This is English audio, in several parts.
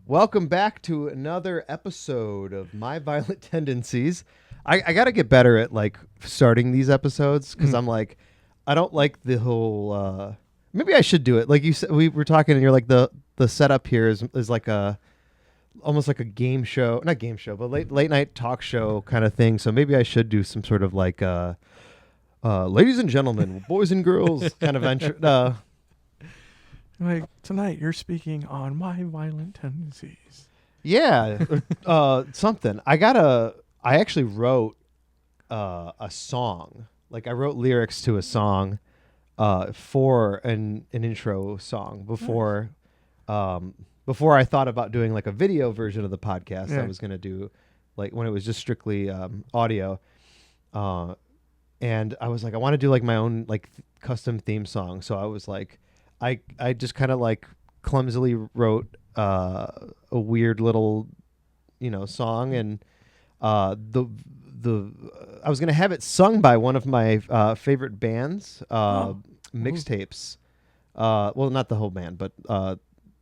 Welcome back to another episode of My Violent Tendencies. I got to get better at like starting these episodes because I'm like, I don't like the whole. Maybe I should do it. Like you said, we were talking, and you're like the setup here is like a almost like a game show, not game show, but late night talk show kind of thing. So maybe I should do some sort of like, ladies and gentlemen, boys and girls kind of intro. Like, tonight you're speaking on my violent tendencies. Yeah, something. I actually wrote a song. Like I wrote lyrics to a song for an intro song before before I thought about doing like a video version of the podcast. Yeah. I was gonna do like when it was just strictly audio. And I was like, I want to do like my own like custom theme song. So I was like, I just kind of like clumsily wrote a weird little, song, and the I was gonna have it sung by one of my favorite bands, mixtapes. Well, not the whole band, but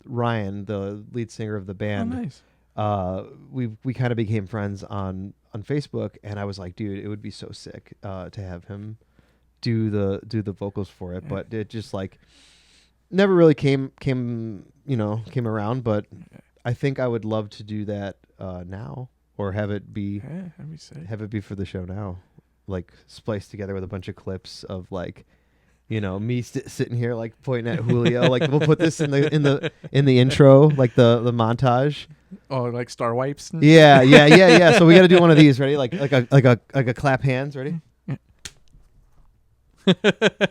Ryan, the lead singer of the band. Oh, nice. We kind of became friends on Facebook, and I was like, dude, it would be so sick to have him do the vocals for it, but it just like never really came around. But I think I would love to do that now, or have it be That'd be sick. have it be for the show now, like spliced together with a bunch of clips of like, me sitting here like pointing at Julio. Like we'll put this in the intro, like the montage. Oh, like star wipes. Yeah. So we got to do one of these. Ready? Like a clap hands. Ready?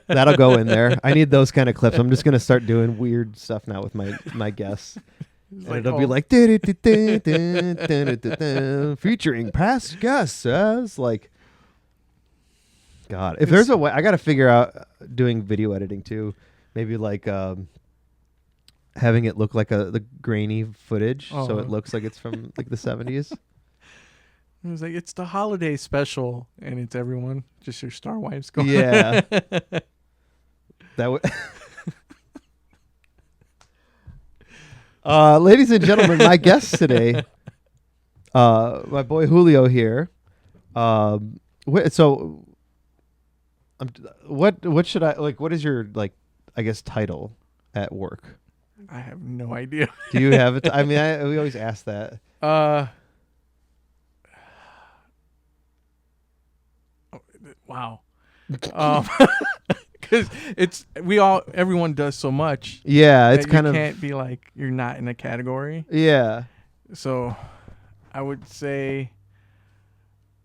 That'll go in there. I need those kind of clips. I'm just gonna start doing weird stuff now with my guests. And like, it'll be like featuring past guests. It's like, God, if there's a way, I got to figure out doing video editing too. Maybe like having it look like the grainy footage, so it looks like it's from like the 70s. It was like, it's the holiday special, and it's everyone, just your star wipes going. Yeah. That would. Ladies and gentlemen, my guest today, my boy Julio here. What should I like? What is your like? I guess title at work. I have no idea. Do you have it? I mean, we always ask that. Wow. Because everyone does so much. Yeah, it's kind you of can't be like you're not in a category. Yeah. So, I would say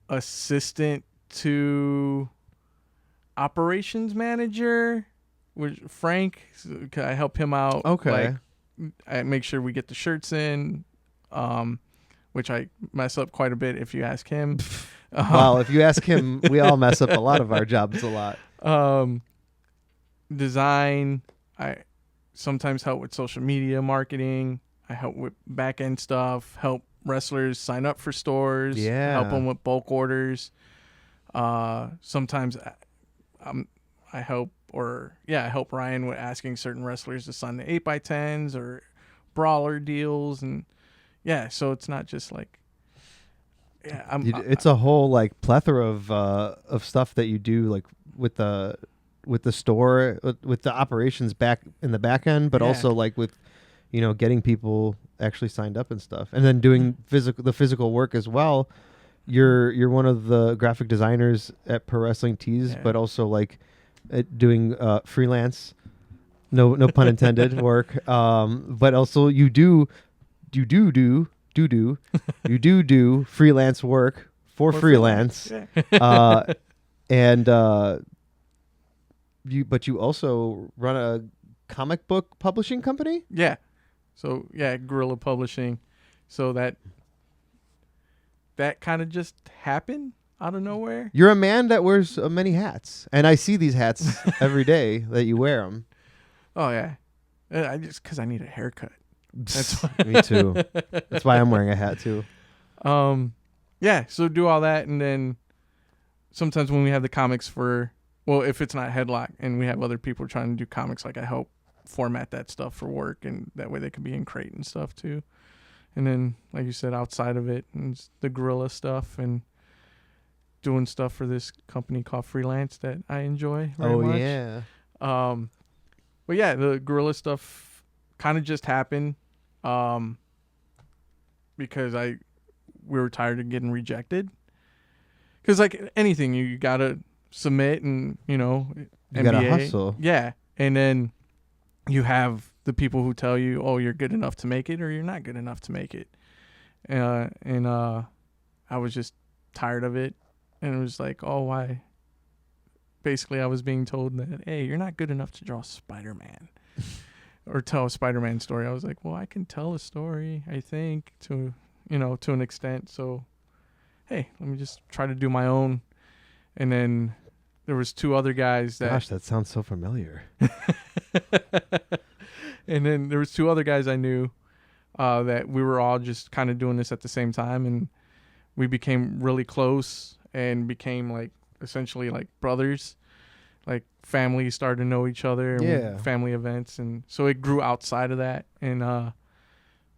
assistant to operations manager with Frank. I help him out. Okay. Like, I make sure we get the shirts in, which I mess up quite a bit if you ask him. Well, if you ask him, we all mess up a lot of our jobs a lot. Design. I sometimes help with social media marketing. I help with back end stuff. Help wrestlers sign up for stores. Yeah. Help them with bulk orders. Sometimes I help Ryan with asking certain wrestlers to sign the 8x10s or brawler deals, and so it's not just like. Yeah, it's a whole like plethora of stuff that you do, like with the store, with the operations back in the back end, but also like with, getting people actually signed up and stuff, and then doing the physical work as well. You're one of the graphic designers at Pro Wrestling Tees, but also like doing freelance, no pun intended, work. But also you do freelance work for freelance. And you also run a comic book publishing company? Yeah. So Guerrilla Publishing. So that kind of just happened out of nowhere. You're a man that wears many hats, and I see these hats every day that you wear them. Oh yeah. Because I need a haircut. That's why. Me too. That's why I'm wearing a hat too. So do all that, and then sometimes when we have the comics if it's not Headlock and we have other people trying to do comics, like I help format that stuff for work, and that way they can be in crate and stuff too. And then, like you said, outside of it, it's the guerrilla stuff and doing stuff for this company called Freelance that I enjoy very much. Yeah. But yeah, the guerrilla stuff kind of just happened because we were tired of getting rejected. Because like anything, you gotta submit and You gotta hustle. Yeah, and then you have the people who tell you, "Oh, you're good enough to make it," or "You're not good enough to make it." And I was just tired of it, and it was like, "Oh, why?" Basically, I was being told that, "Hey, you're not good enough to draw Spider-Man." Or tell a Spider-Man story. I was like, well, I can tell a story, I think, to an extent. So, hey, let me just try to do my own. And then there was two other guys that... Gosh, that sounds so familiar. And then there was two other guys I knew that we were all just kind of doing this at the same time. And we became really close and became like essentially like brothers. Like family started to know each other, and family events, and so it grew outside of that. And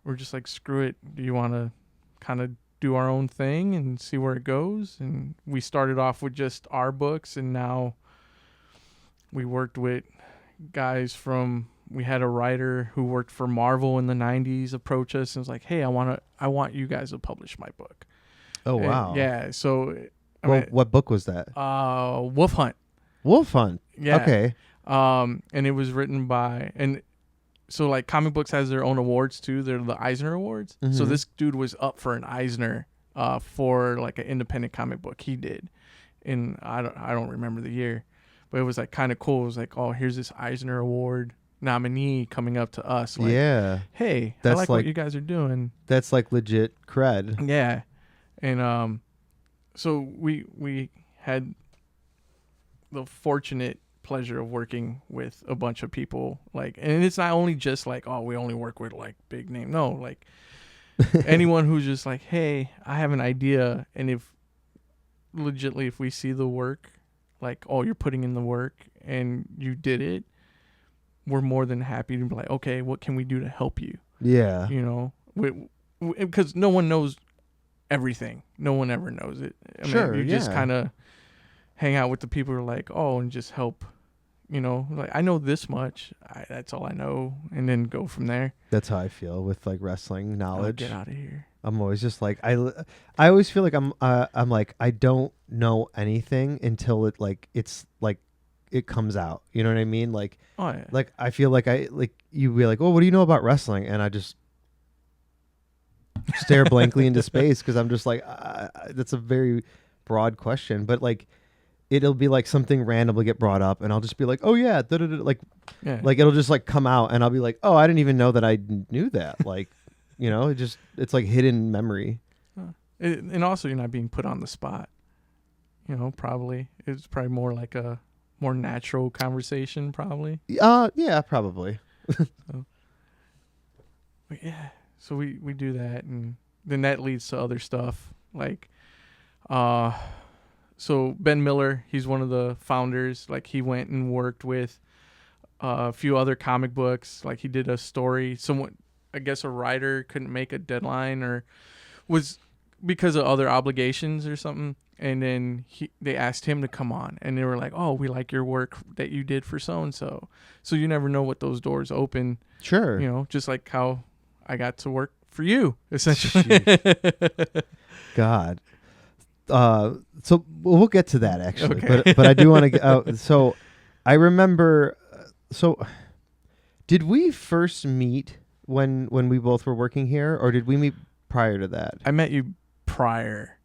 we're just like, screw it. Do you want to kind of do our own thing and see where it goes? And we started off with just our books, and now we worked with guys from. We had a writer who worked for Marvel in the '90s approach us and was like, "Hey, I want you guys to publish my book." Oh wow! Yeah. So, what book was that? Wolf Hunt. Wolf Hunt. Yeah. Okay. And it was written by, and so like comic books has their own awards too. They're the Eisner Awards. Mm-hmm. So this dude was up for an Eisner for like an independent comic book he did. And I don't remember the year, but it was like kind of cool. It was like, oh, here's this Eisner Award nominee coming up to us. Like, yeah. Hey, I like what you guys are doing. That's like legit cred. Yeah. And so we had the fortunate pleasure of working with a bunch of people, like, and it's not only just like, oh, we only work with like big name. No, like anyone who's just like, hey, I have an idea, and if we see the work, like, oh, you're putting in the work and you did it, we're more than happy to be like, okay, what can we do to help you? Yeah. Because no one knows everything. No one ever knows it. I mean, you just kind of hang out with the people who are like, oh, and just help, like, I know this much. That's all I know. And then go from there. That's how I feel with like wrestling knowledge. Get out of here. I'm always just like, I always feel like I'm like, I don't know anything until it's like, it comes out. You know what I mean? Like, oh, yeah. Like I feel like you'd be like, oh, what do you know about wrestling? And I just stare blankly into space. Cause I'm just like, that's a very broad question, but like, it'll be like something randomly get brought up, and I'll just be like, "Oh yeah," like it'll just like come out, and I'll be like, "Oh, I didn't even know that I knew that." Like, it's like hidden memory. And also, you're not being put on the spot. Probably it's probably more like a more natural conversation, probably. Yeah, probably. So we do that, and then that leads to other stuff like, So Ben Miller, he's one of the founders. Like, he went and worked with a few other comic books. Like, he did a story. Someone, I guess a writer couldn't make a deadline or was because of other obligations or something. And then they asked him to come on. And they were like, oh, we like your work that you did for so-and-so. So you never know what those doors open. Sure. Just like how I got to work for you, essentially. God. So we'll get to that actually, okay. but I do want to. So I remember. So did we first meet when we both were working here, or did we meet prior to that? I met you prior.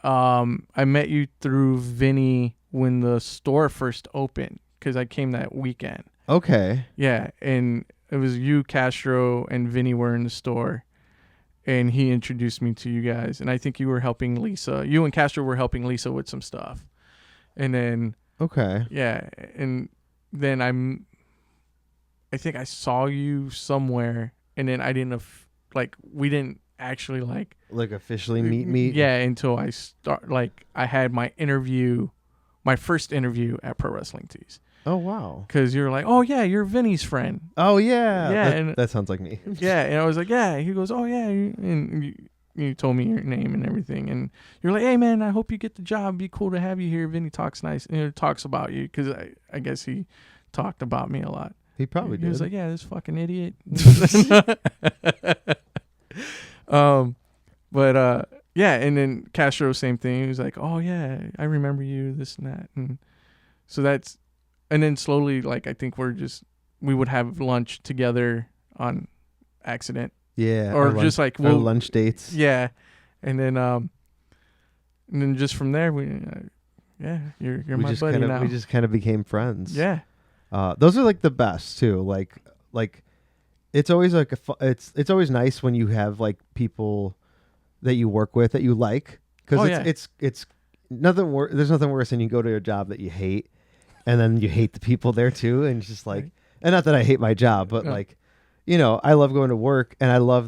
I met you through Vinny when the store first opened, because I came that weekend. Okay. Yeah, and it was you, Castro, and Vinny were in the store. And he introduced me to you guys. And I think you were helping Lisa. You and Castro were helping Lisa with some stuff. And then... Okay. Yeah. And then I think I saw you somewhere. And then I didn't... we didn't actually Like officially meet? Yeah, until I I had my first interview at Pro Wrestling Tees. Oh wow. Because you're like, oh yeah, you're Vinny's friend. Oh yeah. Yeah, that sounds like me. Yeah, and I was like, yeah. He goes, oh yeah, and you told me your name and everything, and you're like, hey man, I hope you get the job. It'd be cool to have you here. Vinny talks nice, talks about you, because I guess he talked about me a lot. He probably did. He was like, yeah, this fucking idiot. But yeah, and then Castro, same thing. He was like, oh yeah, I remember you, this and that, and so that's, and then slowly, like, I think we would have lunch together on accident. Yeah. Or just like our lunch dates. Yeah, and then just from there you're my buddy now. We just kind of became friends. Yeah. Those are like the best too. Like it's always like it's always nice when you have like people that you work with that you like, because it's nothing worse. There's nothing worse than you go to a job that you hate, and then you hate the people there too, and it's just like, right. And not that I hate my job, but like, I love going to work, and I love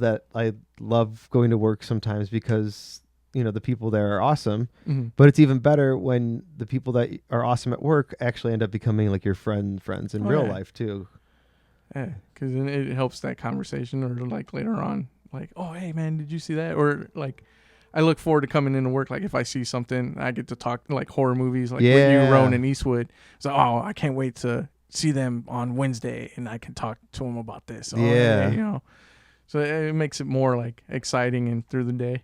going to work sometimes because the people there are awesome. Mm-hmm. But it's even better when the people that are awesome at work actually end up becoming like your friends in real life too. Yeah, because then it helps that conversation, or like later on, like, oh hey man, did you see that? Or like, I look forward to coming into work. Like if I see something, I get to talk like horror movies, like with you, Roan and Eastwood. So I can't wait to see them on Wednesday, and I can talk to them about this. So it makes it more like exciting and through the day.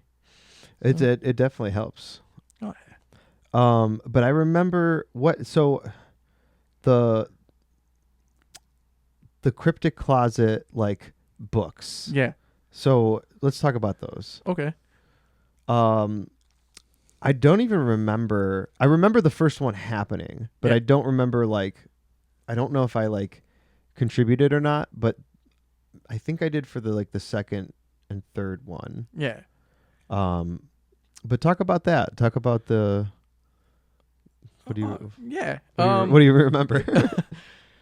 It definitely helps. Oh yeah. But I remember the Cryptic Closet like books. Yeah. So let's talk about those. Okay. I don't even remember. I remember the first one happening, but I don't remember I don't know if I contributed or not, but I think I did for the second and third one. Yeah. But talk about that. Talk about the. What do you? Yeah. What do you remember?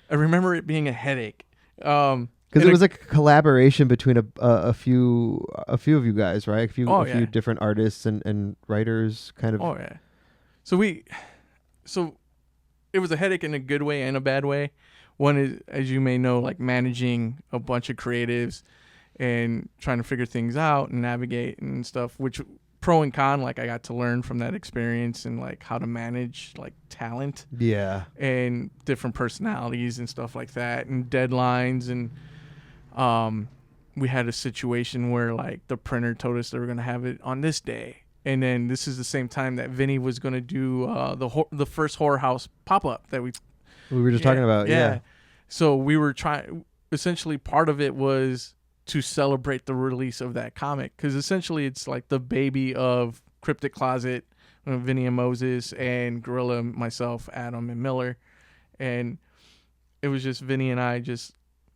I remember it being a headache. Because it was like a collaboration between a few of you guys, right? A few different artists and writers, kind of. Oh yeah. So it was a headache in a good way and a bad way. One is, as you may know, like managing a bunch of creatives and trying to figure things out and navigate and stuff, which pro and con, like I got to learn from that experience, and like how to manage like talent. Yeah. And different personalities and stuff like that, and deadlines. And we had a situation where like the printer told us they were going to have it on this day. And then this is the same time that Vinny was going to do the first horror house pop-up that we were just talking about. Yeah. So we were trying, essentially part of it was to celebrate the release of that comic, because essentially it's like the baby of Cryptic Closet, Vinny and Moses, and Gorilla, myself, Adam, and Miller. And it was just Vinny and I just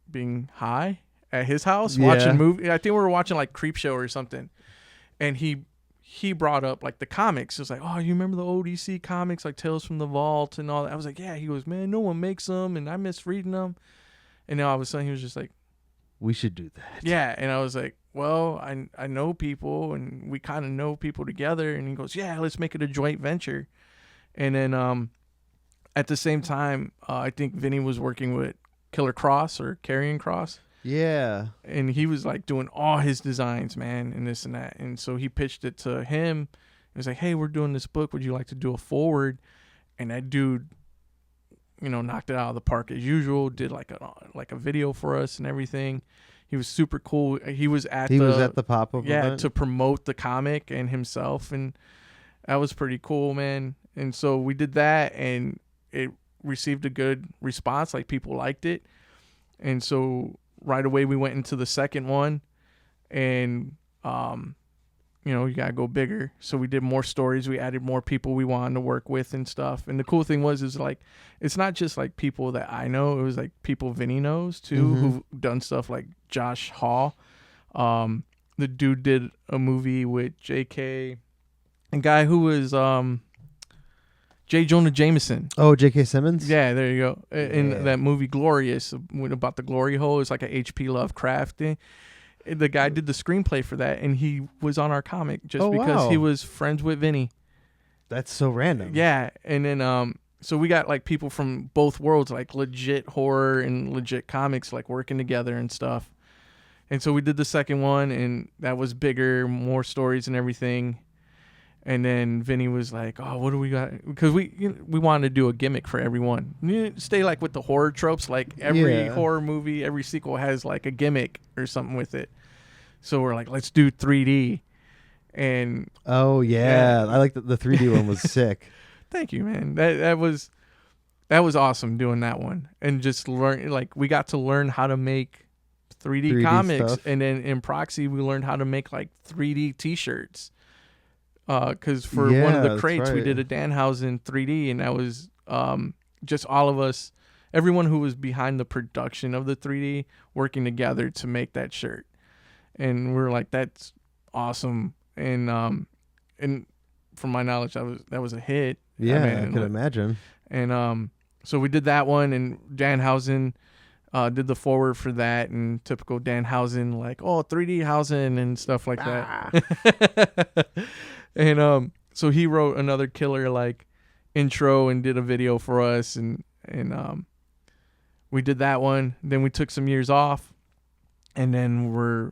being high at his house, watching movie. I think we were watching like Creepshow or something. And he brought up like the comics. It was like, oh, you remember the ODC comics, like Tales from the Vault and all that? I was like, yeah. He goes, man, no one makes them, and I miss reading them. And then all of a sudden he was just like, we should do that. Yeah. And I was like, well, I know people, and we kind of know people together. And he goes, yeah, let's make it a joint venture. And then at the same time, I think Vinny was working with Killer Cross or Carrion Cross. Yeah. And he was like doing all his designs, man, and this and that. And so he pitched it to him. He was like, hey, we're doing this book. Would you like to do a forward? And that dude, knocked it out of the park as usual, did like a video for us and everything. He was super cool. He was at the pop-up event? To promote the comic and himself, and that was pretty cool, man. And so we did that, and it received a good response. Like, people liked it. And so right away we went into the second one, and you gotta go bigger. So we did more stories. We added more people we wanted to work with and stuff. And the cool thing is like, it's not just like people that I know. It was like people Vinny knows too, who've done stuff, like Josh Hall. The dude did a movie with J.K., a guy who was J. Jonah Jameson. Oh, J.K. Simmons? Yeah, there you go. In that movie Glorious, about the glory hole. It's like a H.P. Lovecraft thing. The guy did the screenplay for that, and he was on our comic just because he was friends with Vinny. That's so random. Yeah, and then so we got like people from both worlds, like legit horror and legit comics, like working together and stuff. And so we did the second one, and that was bigger, more stories and everything. And then Vinny was like, "Oh, what do we got?" Because we wanted to do a gimmick for everyone. Stay like with the horror tropes. Like every horror movie, every sequel has like a gimmick or something with it. So we're like, let's do 3D. And oh yeah, I like the 3D one was sick. Thank you, man. That was awesome doing that one, and just learn, like, we got to learn how to make 3D comics, stuff. And then in Proxy we learned how to make like 3D T-shirts. Because for one of the crates, we did a Danhausen 3D, and that was just all of us, everyone who was behind the production of the 3D, working together to make that shirt. And we're like, that's awesome. And from my knowledge, that was a hit. Yeah, I could imagine. And so we did that one, and Danhausen did the forward for that, and typical Danhausen, like, 3D housing and stuff like that. And so he wrote another killer like intro and did a video for us, and we did that one. Then we took some years off, and then we're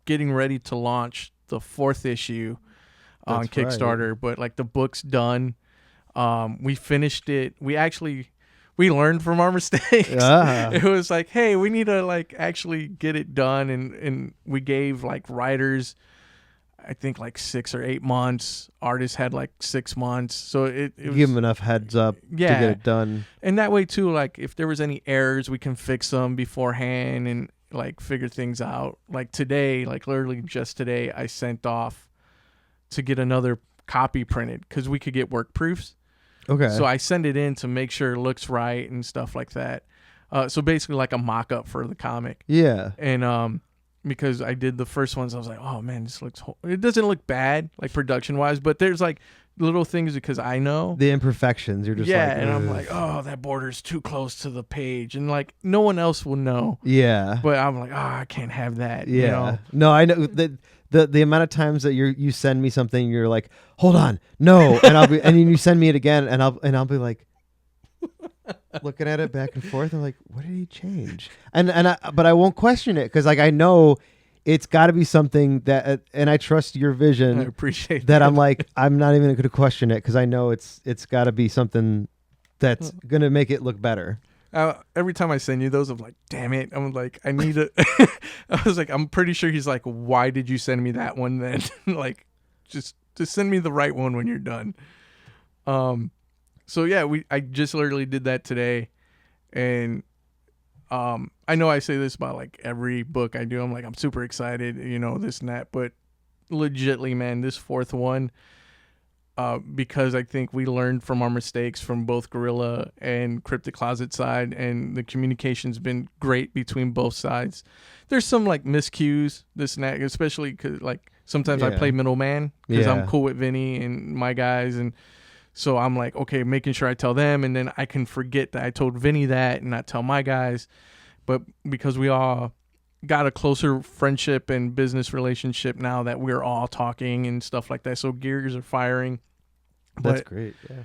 getting ready to launch the 4th issue on Kickstarter. Right. But like the book's done. We finished it. We learned from our mistakes. It was like, hey, we need to like actually get it done, and we gave like writers, I think, like 6 or 8 months. Artists had like 6 months. So it was, give them enough heads up to get it done. And that way too, like if there was any errors, we can fix them beforehand and like figure things out. Like today, like literally just today, I sent off to get another copy printed because we could get work proofs. Okay. So I send it in to make sure it looks right and stuff like that. So basically like a mock-up for the comic. Yeah. And because I did the first ones, I was like, oh man, it doesn't look bad, like production wise, but there's like little things because I know the imperfections. You're just like, and I'm like, oh, that border's too close to the page, and like no one else will know. Yeah. But I'm like, I can't have that. Yeah. You know? No, I know that the amount of times that you send me something, you're like, hold on, no, and I'll be, and then you send me it again, and I'll be like, looking at it back and forth. I'm like, what did he change? But I won't question it because like I know it's got to be something that, and I trust your vision. I appreciate that. I'm like, I'm not even going to question it because I know it's got to be something that's going to make it look better. Every time I send you those, I'm like, damn it. I'm like, I need a. I was like, I'm pretty sure he's like, why did you send me that one then? Like, just send me the right one when you're done. So yeah, I just literally did that today, and I know I say this about like every book I do. I'm like, I'm super excited, this and that, but legitly, man, this 4th one, because I think we learned from our mistakes from both Guerrilla and Cryptic Closet side, and the communication's been great between both sides. There's some like miscues, this and that, especially because like sometimes I play middleman because I'm cool with Vinny and my guys, and so I'm like, okay, making sure I tell them, and then I can forget that I told Vinny that and not tell my guys. But because we all got a closer friendship and business relationship now that we're all talking and stuff like that, so gears are firing. That's great. Yeah.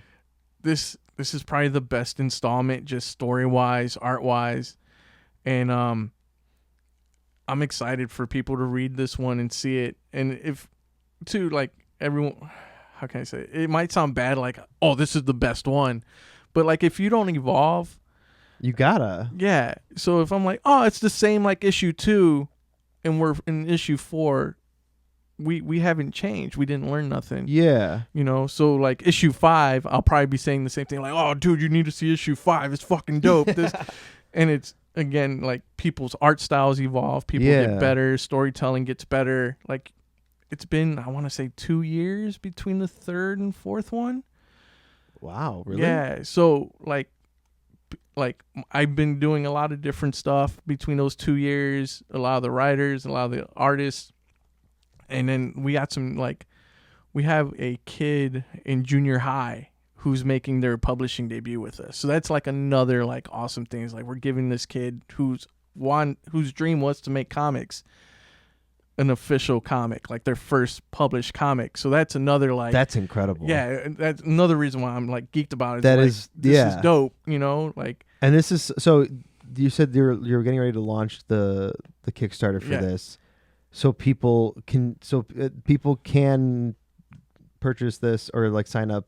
This is probably the best installment, just story-wise, art-wise. And I'm excited for people to read this one and see it. And if, too, like, everyone... How can I say it? It might sound bad, like, oh, this is the best one. But, like, if you don't evolve... You gotta. Yeah. So if I'm like, oh, it's the same like issue 2, and we're in issue 4, we haven't changed. We didn't learn nothing. Yeah. So like issue 5, I'll probably be saying the same thing, like, oh, dude, you need to see issue 5. It's fucking dope. And it's, again, like, people's art styles evolve. People get better. Storytelling gets better. Like, it's been, I want to say, 2 years between the 3rd and 4th one. Wow, really? Yeah. So, like I've been doing a lot of different stuff between those 2 years, a lot of the writers, a lot of the artists. And then we got we have a kid in junior high who's making their publishing debut with us. So that's like another like awesome thing. Is like we're giving this kid whose dream was to make comics an official comic, like their first published comic. So that's another like that's incredible. Yeah, that's another reason why I'm like geeked about it. That like, is this is dope, like. And this is so. You said you're getting ready to launch the Kickstarter for this, so people can purchase this or like sign up.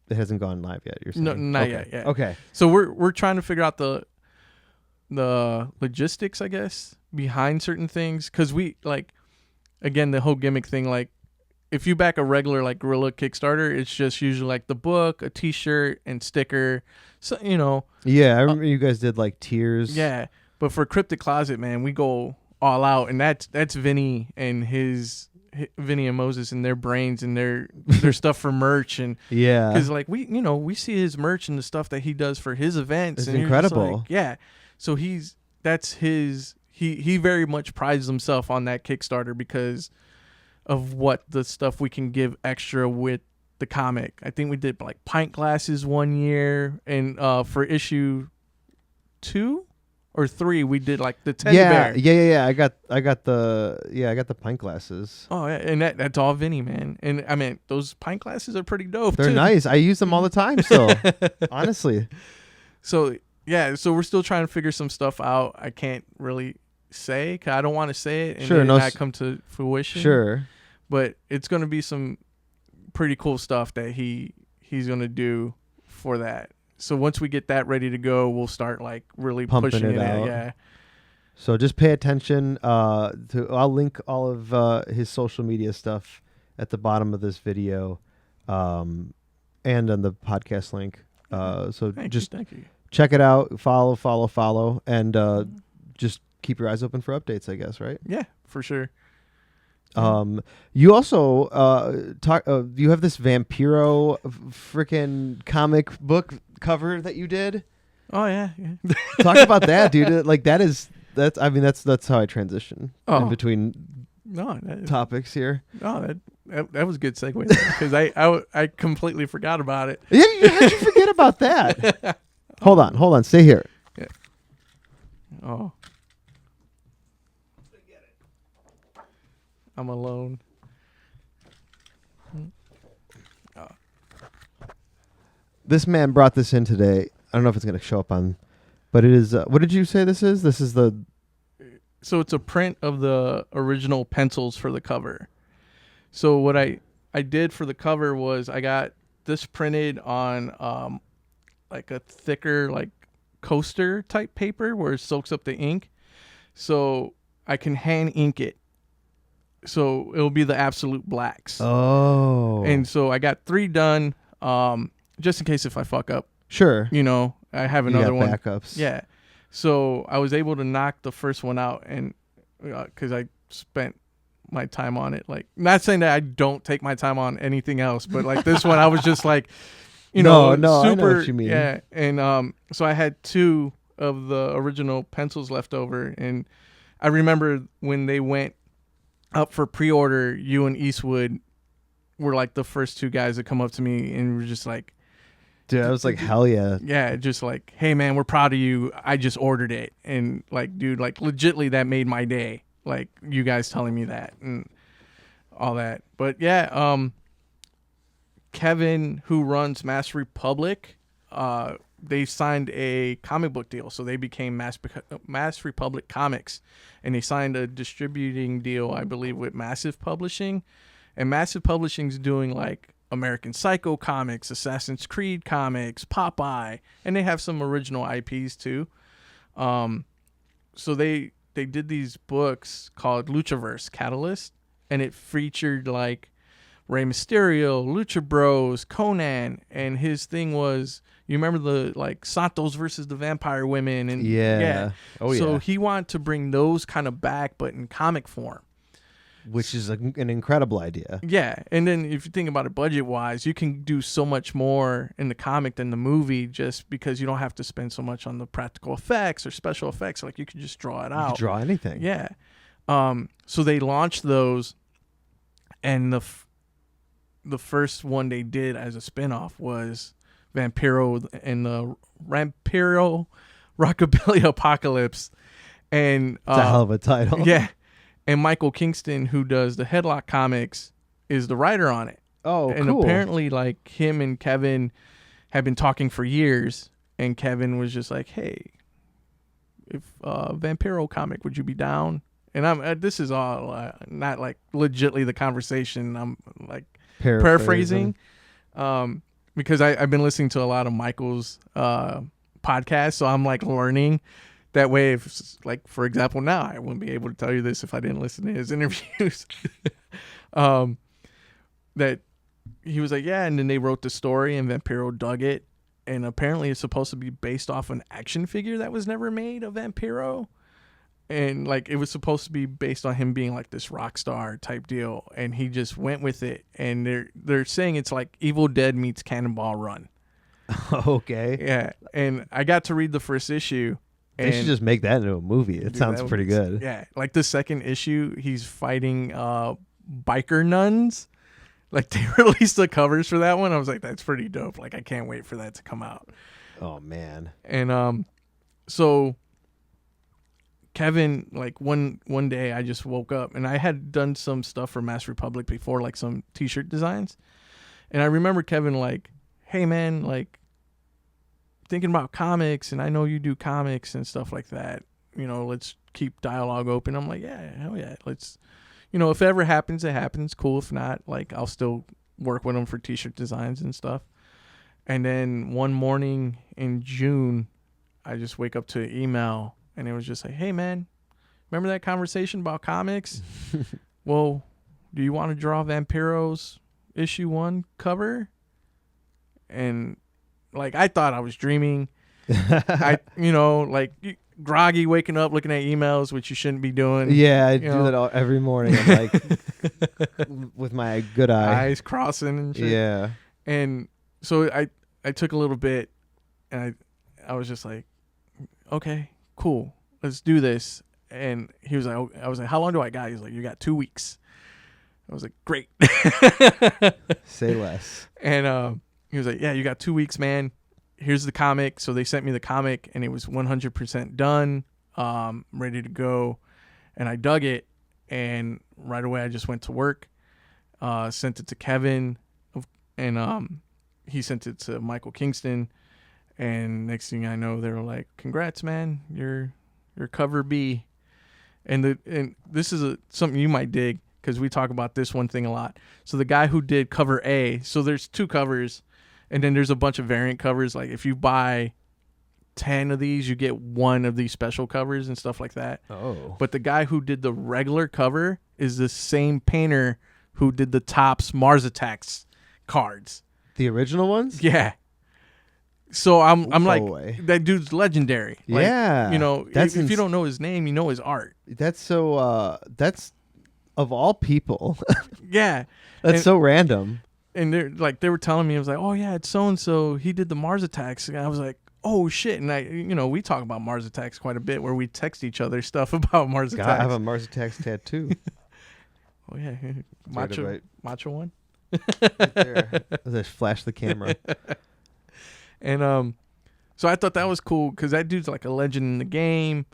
It hasn't gone live yet. You're saying No, not okay. yet. Yeah. Okay. So we're trying to figure out the logistics, I guess, behind certain things, because we like, again, the whole gimmick thing. Like, if you back a regular like Guerrilla Kickstarter, it's just usually like the book, a T-shirt, and sticker. So Yeah, I remember you guys did like tiers. Yeah, but for Cryptic Closet, man, we go all out, and that's Vinny and Vinny and Moses and their brains and their stuff for merch, and because like we see his merch and the stuff that he does for his events. It's and incredible. Like, yeah, so he very much prides himself on that Kickstarter because of what the stuff we can give extra with the comic. I think we did like pint glasses one year, and for issue 2 or 3 we did like the teddy bear. Yeah. I got the pint glasses. Oh yeah, and that's all Vinny, man. And I mean, those pint glasses are pretty dope. They're too. nice. I use them all the time still. Honestly. So yeah, so we're still trying to figure some stuff out. I can't really say, 'cause I don't want to say it and then not come to fruition. Sure. But it's gonna be some pretty cool stuff that he's gonna do for that. So once we get that ready to go, we'll start like really pumping pushing it out. Yeah. So just pay attention. I'll link all of his social media stuff at the bottom of this video, and on the podcast link. So Thank you. Check it out. Follow, and just keep your eyes open for updates, I guess. Right? Yeah, for sure. You also you have this Vampiro freaking comic book cover that you did. Oh yeah. Talk about that, dude. Like that's how I transition in between topics here. No, that was a good segue because I completely forgot about it. Yeah, how'd you forget about that? Hold on, stay here. Yeah. Oh. I'm alone. This man brought this in today. I don't know if it's going to show up on, but it is. What did you say this is? This is the. So it's a print of the original pencils for the cover. So what I did for the cover was I got this printed on like a thicker like coaster type paper where it soaks up the ink, so I can hand ink it. So it'll be the absolute blacks. Oh. And so I got 3 done, just in case if I fuck up. Sure. I have another one. Backups. Yeah. So I was able to knock the first one out, and because I spent my time on it. Like, not saying that I don't take my time on anything else, but like this one, I was just like, no, super. I know what you mean. Yeah. And so I had 2 of the original pencils left over, and I remember when they went up for pre-order, you and Eastwood were like the first 2 guys that come up to me and were just like, dude, I was like, hell yeah. Yeah, just like, hey man, we're proud of you. I just ordered it. And like, dude, like legitly that made my day. Like you guys telling me that and all that. But yeah, Kevin, who runs Mass Republic, they signed a comic book deal. So they became Mass Republic Comics, and they signed a distributing deal, I believe, with Massive Publishing. And Massive Publishing's doing like American Psycho comics, Assassin's Creed comics, Popeye, and they have some original IPs too. So they did these books called Luchaverse Catalyst, and it featured like Rey Mysterio, Lucha Bros, Conan, and his thing was, you remember the like Santos versus the Vampire Women, and So he wanted to bring those kind of back, but in comic form, which is an incredible idea. Yeah, and then if you think about it budget wise, you can do so much more in the comic than the movie, just because you don't have to spend so much on the practical effects or special effects. Like you can just draw it out. You can draw anything. Yeah. So they launched those, and the first one they did as a spinoff was Vampiro and the Vampiro Rockabilly Apocalypse, and it's a hell of a title. Yeah. and Michael Kingston, who does the Headlock comics, is the writer on it. Oh, and cool. apparently, like, him and Kevin have been talking for years, and Kevin was just like, "Hey, if Vampiro comic, would you be down?" And I'm this is all not like legitly the conversation. I'm like paraphrasing, because I've been listening to a lot of Michael's podcasts, so I'm like learning. That way, if, like, for example, now I wouldn't be able to tell you this if I didn't listen to his interviews. That he was like, yeah, and then they wrote the story, and Vampiro dug it, and apparently it's supposed to be based off an action figure that was never made of Vampiro, and like it was supposed to be based on him being like this rock star type deal, and he just went with it, and they're saying it's like Evil Dead meets Cannonball Run. Okay. Yeah, and I got to read the first issue. They should just make that into a movie. It sounds pretty good. Yeah, like the second issue, he's fighting biker nuns. Like, they released the covers for that one. I was like, that's pretty dope. Like, I can't wait for that to come out. Oh, man. And so Kevin, like, one day I just woke up, and I had done some stuff for Mass Republic before, like some t-shirt designs. And I remember Kevin like, hey, man, like, thinking about comics, and I know you do comics and stuff like that. You know, let's keep dialogue open. I'm like, yeah, hell yeah. Let's, you know, if it ever happens, it happens. Cool. If not, like, I'll still work with him for t-shirt designs and stuff. And then one morning in June, I just wake up to an email, and it was just like, hey, man, remember that conversation about comics? Well, do you want to draw Vampiro's issue 1 cover? And like, I thought I was dreaming. You know, like, groggy, waking up, looking at emails, which you shouldn't be doing. Yeah, I do that every morning. I'm like, with my good eye. Eyes crossing and shit. Yeah. And so I took a little bit, and I was just like, okay, cool, let's do this. And he was like, I was like, how long do I got? He was like, you got 2 weeks. I was like, great. Say less. And he was like, yeah, you got 2 weeks, man. Here's the comic. So they sent me the comic, and it was 100% done, ready to go. And I dug it, and right away I just went to work, sent it to Kevin, and he sent it to Michael Kingston. And next thing I know, they were like, congrats, man, you're cover B. And this is something you might dig, because we talk about this one thing a lot. So the guy who did cover A, so there's 2 covers, and then there's a bunch of variant covers. Like, if you buy 10 of these, you get 1 of these special covers and stuff like that. Oh. But the guy who did the regular cover is the same painter who did the Topps Mars Attacks cards. The original ones? Yeah. So I'm like, away. That dude's legendary. Like, yeah. You know, if you don't know his name, you know his art. That's so, that's, of all people. Yeah. That's so random. And they were telling me, I was like, oh yeah, it's so-and-so. He did the Mars Attacks. And I was like, oh shit. And we talk about Mars Attacks quite a bit, where we text each other stuff about Mars Attacks. I have a Mars Attacks tattoo. Oh yeah. Macho one. Right there. Just flash the camera. And so I thought that was cool, because that dude's like a legend in the game.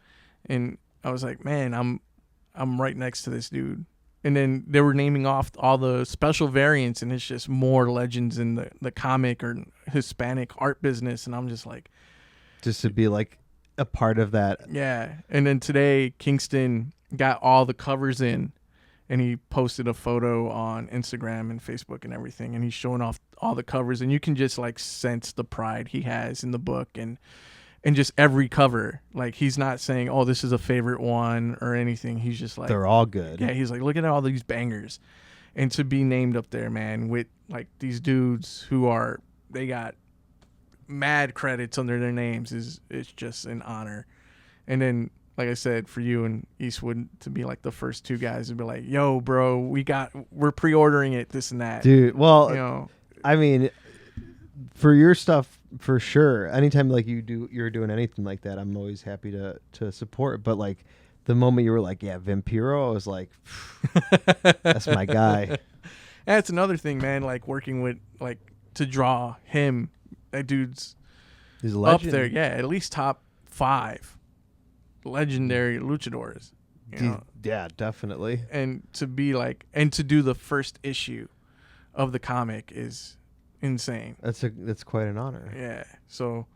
And I was like, man, I'm right next to this dude. And then they were naming off all the special variants, and it's just more legends in the comic or Hispanic art business. And I'm just like, just to be like a part of that. Yeah. And then today, Kingston got all the covers in, and he posted a photo on Instagram and Facebook and everything, and he's showing off all the covers, and you can just like sense the pride he has in the book, and just every cover. Like, he's not saying, oh, this is a favorite one or anything. He's just like, they're all good. Yeah, he's like, look at all these bangers. And to be named up there, man, with like these dudes who they got mad credits under their names, it's just an honor. And then, like I said, for you and Eastwood to be like the first 2 guys to be like, yo, bro, we're pre-ordering it, this and that. Dude, well, you know, I mean, for your stuff, for sure. Anytime like you're doing anything like that, I'm always happy to support. But like the moment you were like, yeah, Vampiro, I was like, that's my guy. That's another thing, man. Like, working with, like, to draw him, that dude's He's a up legend. there. Yeah, at least top 5 legendary luchadors. You know, Yeah, definitely. and to be like, and to do the first issue of the comic is insane. That's quite an honor. Yeah. So,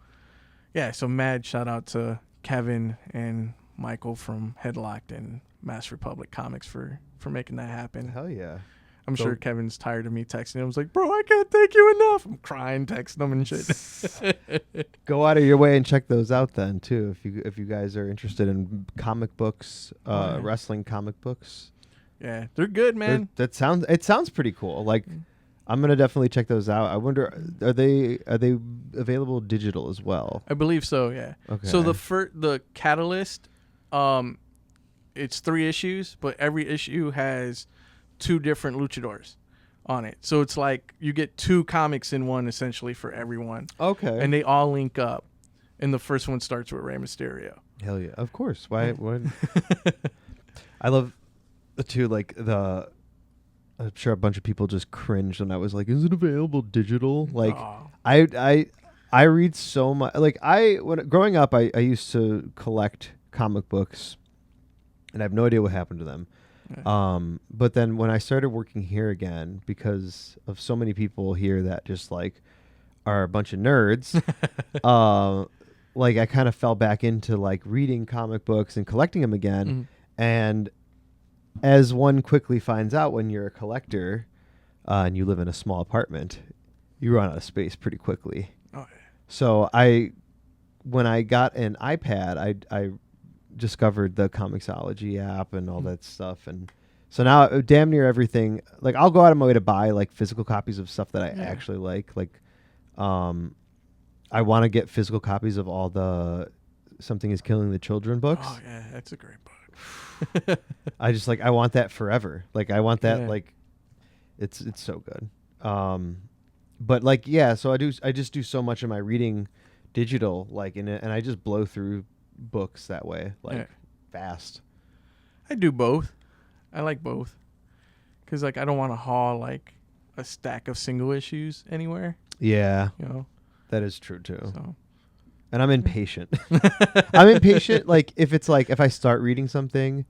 so mad shout out to Kevin and Michael from Headlocked and Mass Republic Comics for making that happen. Hell yeah. I'm sure Kevin's tired of me texting him. I was like, bro, I can't thank you enough. I'm crying, texting him and shit. Go out of your way and check those out then too. If you guys are interested in comic books, wrestling comic books. Yeah, they're good, man. It sounds pretty cool. Like, I'm gonna definitely check those out. I wonder, are they available digital as well? I believe so. Yeah. Okay. So the Catalyst, it's 3 issues, but every issue has 2 different luchadors on it. So it's like you get 2 comics in one essentially for everyone. Okay. And they all link up. And the first one starts with Rey Mysterio. Hell yeah. Of course. Why? I love too, like I'm sure a bunch of people just cringed when I was like, "Is it available digital?" Like, I read so much. Like, growing up, I used to collect comic books, and I have no idea what happened to them. Yeah. But then when I started working here again, because of so many people here that just like are a bunch of nerds, like I kind of fell back into like reading comic books and collecting them again, and as one quickly finds out when you're a collector and you live in a small apartment, you run out of space pretty quickly. Oh, yeah. So when I got an iPad, I discovered the Comixology app and all that stuff. And so now damn near everything, like I'll go out of my way to buy like physical copies of stuff that I actually like. Like I want to get physical copies of all the Something is Killing the Children books. Oh, yeah, that's a great book. I want that forever. Like I want that, like it's so good. But like, yeah, so I just do so much of my reading digital, like and I just blow through books that way, like fast. I do both. I like both. Cause like I don't want to haul like a stack of single issues anywhere. Yeah. You know? That is true too. So. And I'm impatient. I'm impatient. Like if I start reading something,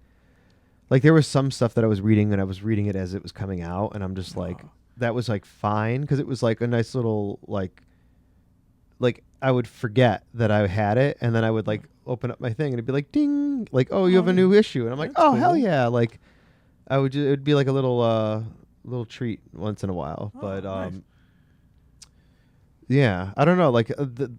like there was some stuff that I was reading and I was reading it as it was coming out, and I'm just like, that was like fine because it was like a nice little like I would forget that I had it, and then I would like open up my thing and it'd be like ding, like, oh, you have a new issue, and I'm like, oh, cool. Hell yeah, like I would it'd be like a little treat once in a while, but nice. Yeah, I don't know. Like,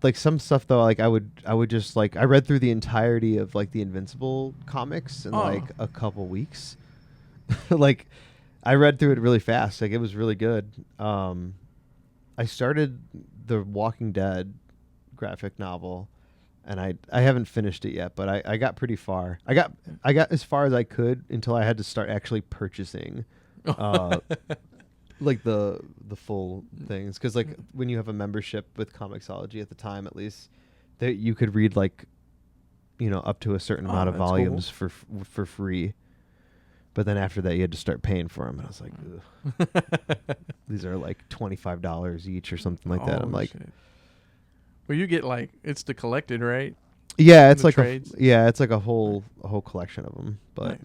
like some stuff though. Like, I would just like I read through the entirety of like the Invincible comics in like a couple weeks. Like, I read through it really fast. Like, it was really good. I started the Walking Dead graphic novel, and I haven't finished it yet. But I got pretty far. I got as far as I could until I had to start actually purchasing. Like the full things, because like when you have a membership with Comixology at the time, at least, that you could read like, you know, up to a certain amount of volumes for free, but then after that you had to start paying for them, and I was like, these are like $25 each or something like that. I'm like, shit. Well, you get like it's the collected, right? Yeah, it's like it's like a whole collection of them, but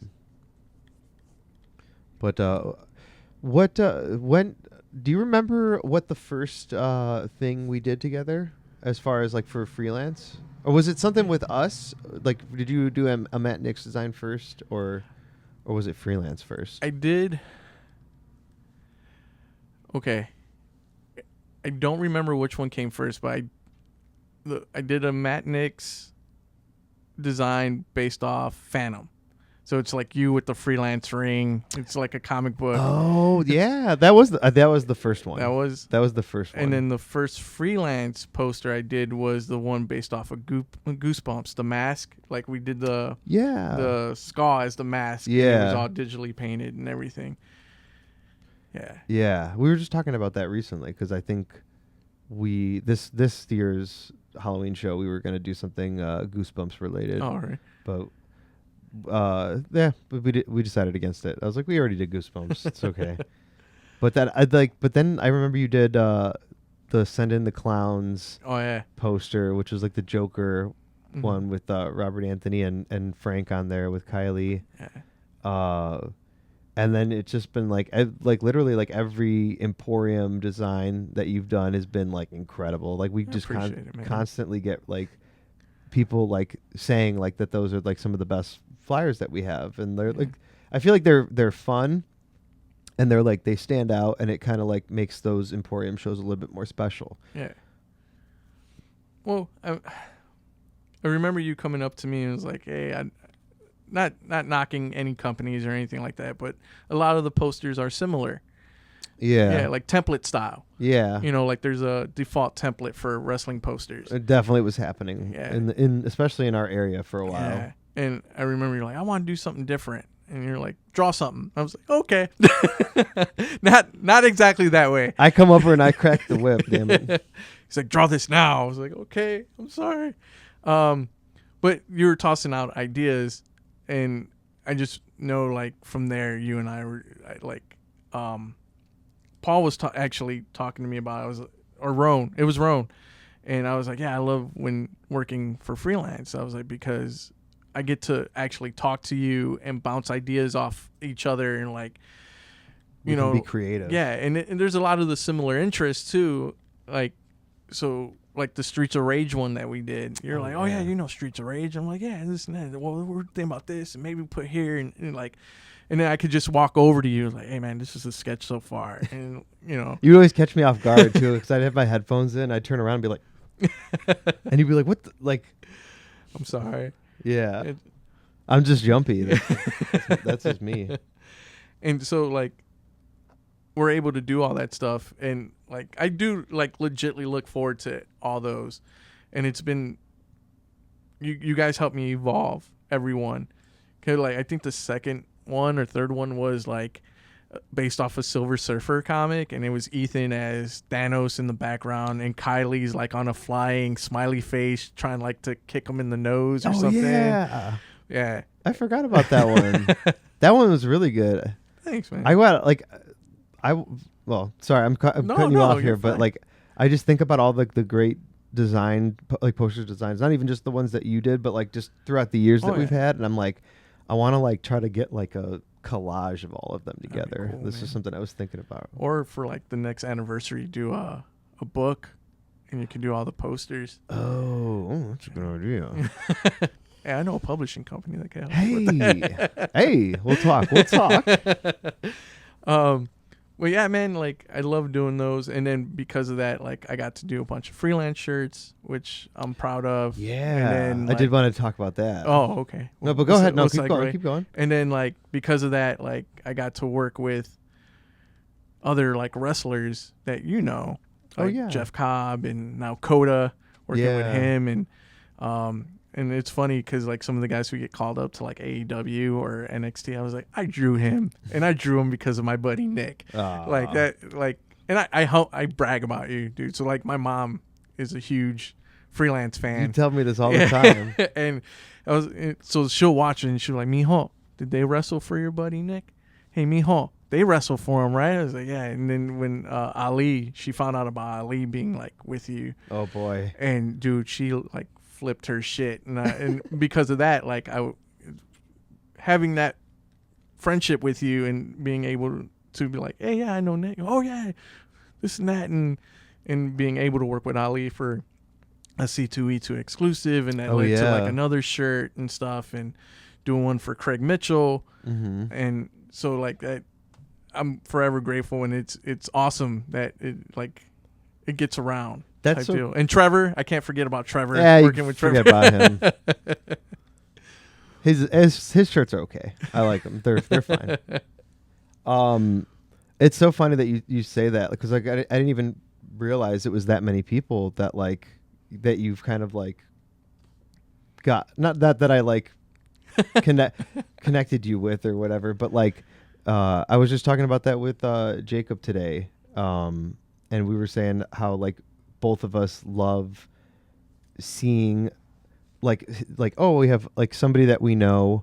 nice. When do you remember what the first thing we did together as far as like for freelance, or was it something with us? Like, did you do a Matt Nix design first, or was it freelance first? I did. Okay, I don't remember which one came first, but I did a Matt Nix design based off Phantom. So it's like you with the freelance ring. It's like a comic book. Oh yeah, that was the first one. That was the first one. And then the first freelance poster I did was the one based off of Goosebumps, the mask. Like we did the skull as the mask. Yeah, and it was all digitally painted and everything. Yeah. Yeah, we were just talking about that recently because I think this year's Halloween show we were gonna do something Goosebumps related. Oh right. But. But we decided against it. I was like, we already did Goosebumps. It's okay. But then I remember you did the Send in the Clowns poster, which was like the Joker one with Robert Anthony and Frank on there with Kylie. Yeah. And then it's just been like literally like every Emporium design that you've done has been like incredible. Like we just constantly get like people like saying like that those are like some of the best flyers that we have, and they're like, I feel like they're fun, and they're like they stand out, and it kind of like makes those Emporium shows a little bit more special. Yeah. Well, I remember you coming up to me and was like, "Hey, not knocking any companies or anything like that, but a lot of the posters are similar." Yeah. Yeah, like template style. Yeah. You know, like there's a default template for wrestling posters. It definitely was happening. Yeah. In especially in our area for a while. Yeah. And I remember you're like, "I want to do something different." And you're like, "Draw something." I was like, "Okay." Not exactly that way. I come over and I crack the whip, damn it. He's like, "Draw this now." I was like, "Okay, I'm sorry." But you were tossing out ideas, and I just know, like, from there, you and I were like, Paul was actually talking to me about Roan. It was Roan. And I was like, yeah, I love when working for freelance. I was like, because I get to actually talk to you and bounce ideas off each other, and like, you know, be creative. Yeah. And there's a lot of the similar interests too. Like, so like the Streets of Rage one that we did, you're like, oh yeah, you know Streets of Rage. I'm like, yeah, this and that. Well, we're thinking about this, and maybe put here, and like, and then I could just walk over to you like, hey man, this is a sketch so far, and you know, you always catch me off guard too, because I'd have my headphones in, I'd turn around and be like, and you'd be like, what? Like, I'm sorry. Yeah, I'm just jumpy. That's just me. And so like, we're able to do all that stuff, and like I do like legitly look forward to all those, and it's been you guys helped me evolve everyone. Okay, like I think the second one or third one was like based off a Silver Surfer comic, and it was Ethan as Thanos in the background, and Kylie's like on a flying smiley face trying like to kick him in the nose or something. Yeah, I forgot about that one. That one was really good. Thanks, man. Well, sorry, I'm cutting you off here, fine. But like, I just think about all the great design, like poster designs, not even just the ones that you did, but like just throughout the years that we've had. And I'm like, I want to like try to get like a collage of all of them together. Cool, this is something I was thinking about. Or for like the next anniversary, do a book, and you can do all the posters. Oh, that's a good idea. Hey, I know a publishing company that can help with that. Hey, we'll talk. Well, yeah, man, like I love doing those, and then because of that, like I got to do a bunch of freelance shirts, which I'm proud of. Yeah, and then, like, I did want to talk about that. Oh, okay. No, but go ahead. No, keep going. And then like because of that, like I got to work with other like wrestlers that you know, like Jeff Cobb and now Coda, working with him, and it's funny because like some of the guys who get called up to like AEW or NXT, I was like, I drew him, and I drew him because of my buddy Nick. Like that, like, and I brag about you, dude. So like, my mom is a huge freelance fan. You tell me this all the time. And so she'll watch it and she'll be like, Mijo, did they wrestle for your buddy Nick? Hey, Mijo, they wrestle for him, right? I was like, yeah. And then when Ali, she found out about Ali being like with you. Oh boy. And dude, she like flipped her shit, and because of that, like having that friendship with you and being able to be like, hey, yeah, I know Nick. Oh yeah, this and that, and being able to work with Ali for a C2E2 exclusive, and that led to like another shirt and stuff, and doing one for Craig Mitchell, and so like that, I'm forever grateful, and it's awesome that it gets around. That's so deal. And Trevor, I can't forget about Trevor. Yeah, working with Trevor. Forget about him. His shirts are okay. I like them. They're fine. It's so funny that you say that, because like I didn't even realize it was that many people that like that you've kind of like got, not that I like connected you with or whatever, but like I was just talking about that with Jacob today, and we were saying how like both of us love seeing like oh, we have like somebody that we know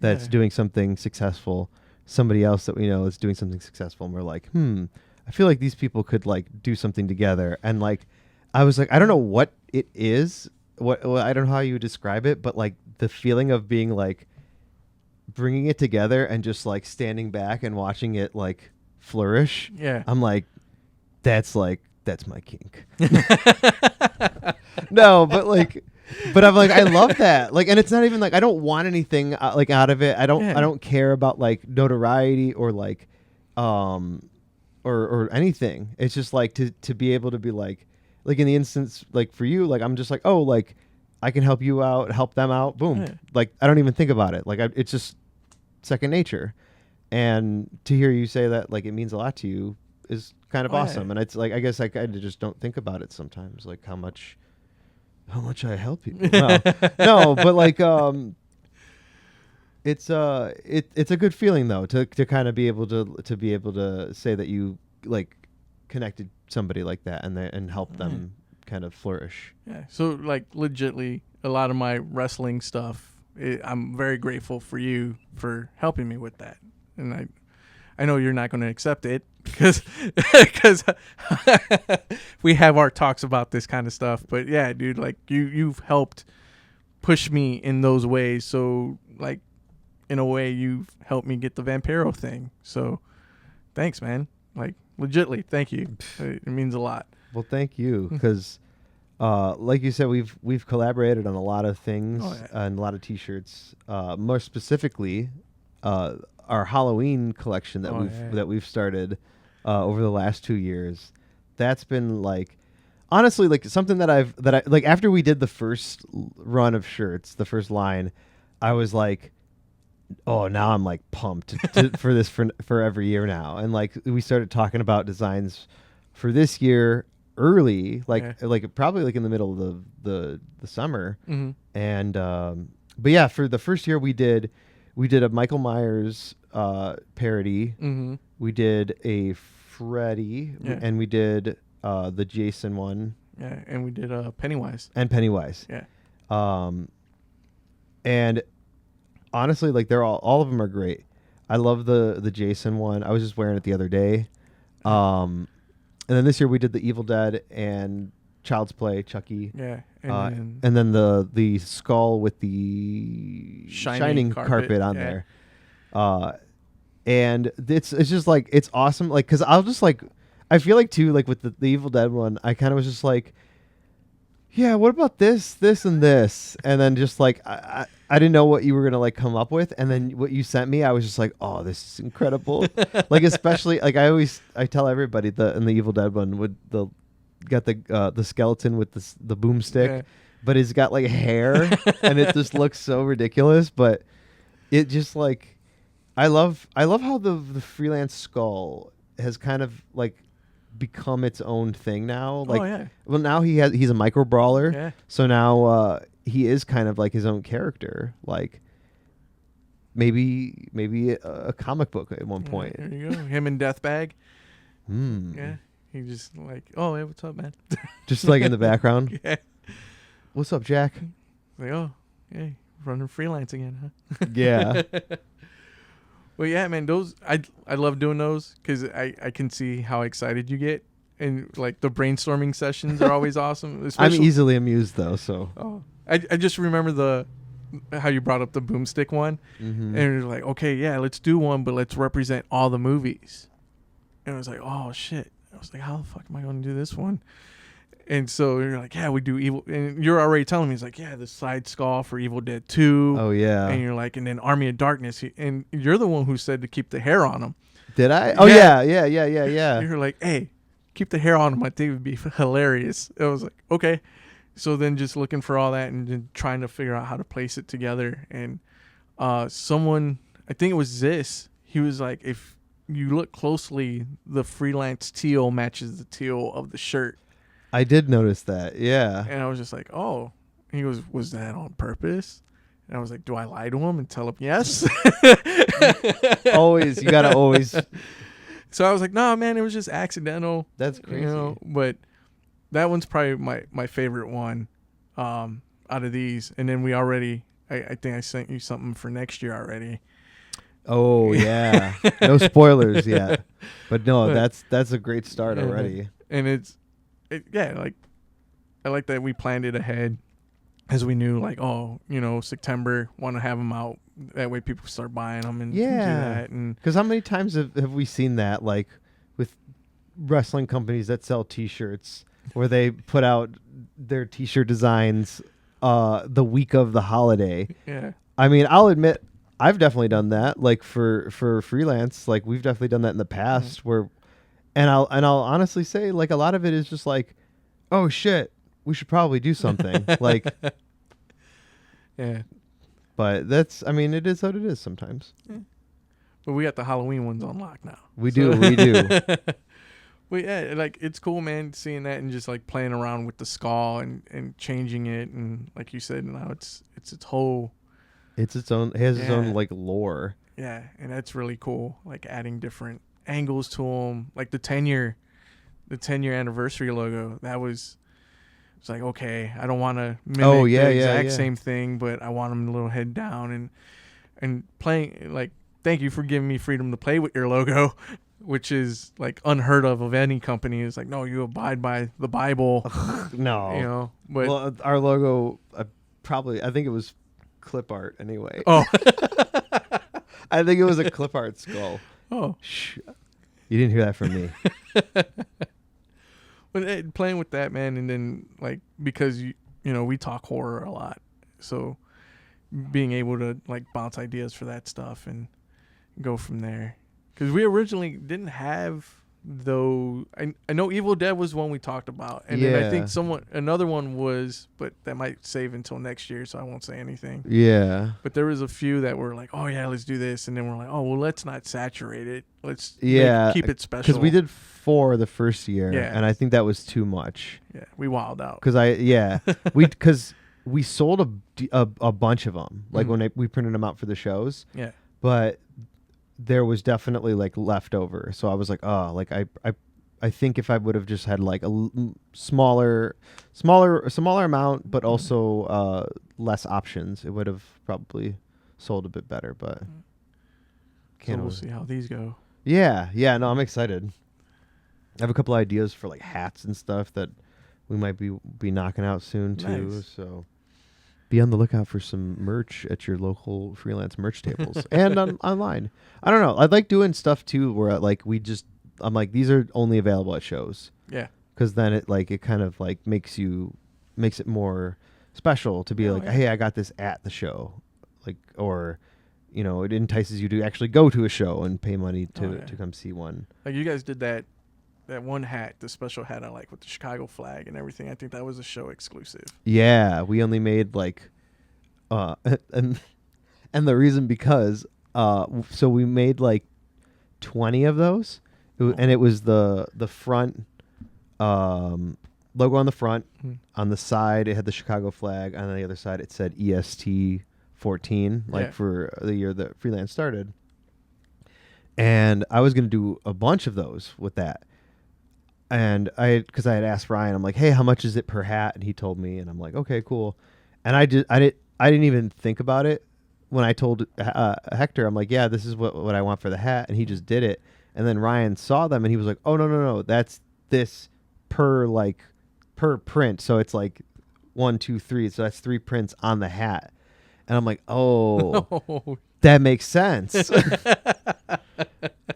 that's doing something successful, somebody else that we know is doing something successful, and we're like, I feel like these people could like do something together. And like I was like, I don't know what it is, I don't know how you would describe it, but like the feeling of being like bringing it together and just like standing back and watching it like flourish. Yeah. I'm that's my kink. No, but I'm like, I love that. Like, and it's not even like I don't want anything like out of it. I don't care about like notoriety or like, or anything. It's just like to be able to be like in the instance, like for you, like I'm just like, oh, like I can help you out, help them out. Boom. Yeah. Like I don't even think about it. Like it's just second nature. And to hear you say that, like it means a lot to you is kind of awesome. And it's like, I guess I kind of just don't think about it sometimes, like how much I help people. No, but like, it's a good feeling though to kind of be able to say that you like connected somebody like that and help them kind of flourish. Yeah. So like legitly a lot of my wrestling stuff, I'm very grateful for you for helping me with that. And I know you're not going to accept it because we have our talks about this kind of stuff. But yeah, dude, like you've helped push me in those ways. So like in a way you've helped me get the Vampiro thing. So thanks, man. Like legitly, thank you. It means a lot. Well, thank you because like you said, we've collaborated on a lot of things and a lot of T-shirts. More specifically, our Halloween collection that we've started over the last 2 years. That's been like honestly like something that I like after we did the first run of shirts, the first line, I was like, oh, now I'm like pumped for this for every year now. And like we started talking about designs for this year early, like probably like in the middle of the summer. Mm-hmm. And but yeah, for the first year we did a Michael Myers parody. Mm-hmm. We did a Freddy, and we did the Jason one. Yeah, and we did Pennywise. And Pennywise. Yeah. And honestly, like they're all of them are great. I love the Jason one. I was just wearing it the other day. And then this year we did the Evil Dead and Child's Play, Chucky. Yeah. And then the skull with the shining carpet on there. And it's just like, it's awesome. Like, cause I'll just like, I feel like too, like with the Evil Dead one, I kind of was just like, yeah, what about this, and this? And then just like, I didn't know what you were going to like come up with. And then what you sent me, I was just like, oh, this is incredible. Like, especially like I tell everybody in the Evil Dead one got the skeleton with the boomstick, but it's got like hair and it just looks so ridiculous. But it just like, I love how the freelance skull has kind of like become its own thing now. Like, well, now he's a micro brawler. Yeah. So now he is kind of like his own character. Like maybe a comic book at one point. There you go. Him and Deathbag. Mm. Yeah. He just like, oh, hey, what's up, man? Just like in the background. Yeah. What's up, Jack? Like, oh, hey, running freelance again, huh? Yeah. Well, yeah, man, those I love doing those because I can see how excited you get, and like the brainstorming sessions are always awesome. I'm easily amused though, so. Oh, I just remember how you brought up the boomstick one, and you're like, okay, yeah, let's do one, but let's represent all the movies. And I was like, oh shit. I was like, how the fuck am I going to do this one? And so you're like, yeah, we do Evil. And you're already telling me, it's like, yeah, the side skull for Evil Dead 2. Oh, yeah. And you're like, and then Army of Darkness. And you're the one who said to keep the hair on them. Did I? Oh, yeah. You're like, hey, keep the hair on them. I think it would be hilarious. I was like, okay. So then just looking for all that and then trying to figure out how to place it together. And someone, I think it was this, he was like, if you look closely, the freelance teal matches the teal of the shirt. I did notice that, yeah. And I was just like, oh. And he goes, was that on purpose? And I was like, do I lie to him and tell him yes? Always. You got to always. So I was like, no, man, it was just accidental. That's crazy. You know? But that one's probably my favorite one out of these. And then we already, I think I sent you something for next year already. Oh, yeah. No spoilers yet. But no, that's a great start already. And like I like that we planned it ahead. as we knew, like, oh, September, want to have them out. That way people start buying them and do Yeah. that. And Because how many times have we seen that, like, with wrestling companies that sell T-shirts, where they put out their T-shirt designs the week of the holiday? yeah, I mean, I'll admit, I've definitely done that, like for freelance. Like, we've definitely done that in the past. Where, and I'll honestly say, like, a lot of it is just like, oh shit, we should probably do something. Like, yeah. but that's, I mean, it is what it is sometimes. Yeah. But we got the Halloween ones on lock now. We do. Well, yeah, like, it's cool, man, seeing that and just like playing around with the skull and changing it, and like you said, now it's its whole. It has its own like lore. Yeah, and that's really cool. Like adding different angles to them, like the 10-year anniversary logo. It's like, okay, I don't want to mimic the exact same thing, but I want them a little head down and playing, like, thank you for giving me freedom to play with your logo, which is like unheard of any company. It's like, no, you abide by the Bible. No, but well, our logo, I think it was clip art anyway. Oh, I think it was a clip art skull. Oh, shh! You didn't hear that from me. But playing with that, man, and then like, because we talk horror a lot, so being able to like bounce ideas for that stuff and go from there, because we originally didn't have though. I know Evil Dead was one we talked about, and then I think another one was, but that might save until next year, so I won't say anything. Yeah. But there was a few that were like, oh yeah, let's do this, and then we're like, oh well, let's not saturate it. Let's keep it special. Because we did 4 the first year, and I think that was too much. Yeah, we wilded out. Because we sold a bunch of them, like when we printed them out for the shows. Yeah. But there was definitely like leftover, so I was like, oh, like I think if I would have just had like a smaller amount, but also less options, it would have probably sold a bit better. But we'll see how these go. Yeah, no, I'm excited. I have a couple ideas for like hats and stuff that we might be knocking out soon too. Nice. So be on the lookout for some merch at your local freelance merch tables and online. I don't know. I like doing stuff too where like I'm like, these are only available at shows. Yeah. Because then it kind of like makes it more special to be hey, I got this at the show, like, or it entices you to actually go to a show and pay money to come see one. Like you guys did that one hat, the special hat I like with the Chicago flag and everything. I think that was a show exclusive. Yeah, we only made like, and the reason because so we made like 20 of those, and it was the front logo on the front. On the side it had the Chicago flag. On the other side it said EST 14, for the year that freelance started. And I was gonna do a bunch of those with that. And because I had asked Ryan, I'm like, hey, how much is it per hat? And he told me, and I'm like, okay, cool. And I didn't even think about it when I told Hector. I'm like, yeah, this is what I want for the hat, and he just did it. And then Ryan saw them, and he was like, oh no, that's this per print. So it's like 1, 2, 3. So that's 3 prints on the hat. And I'm like, oh, that makes sense.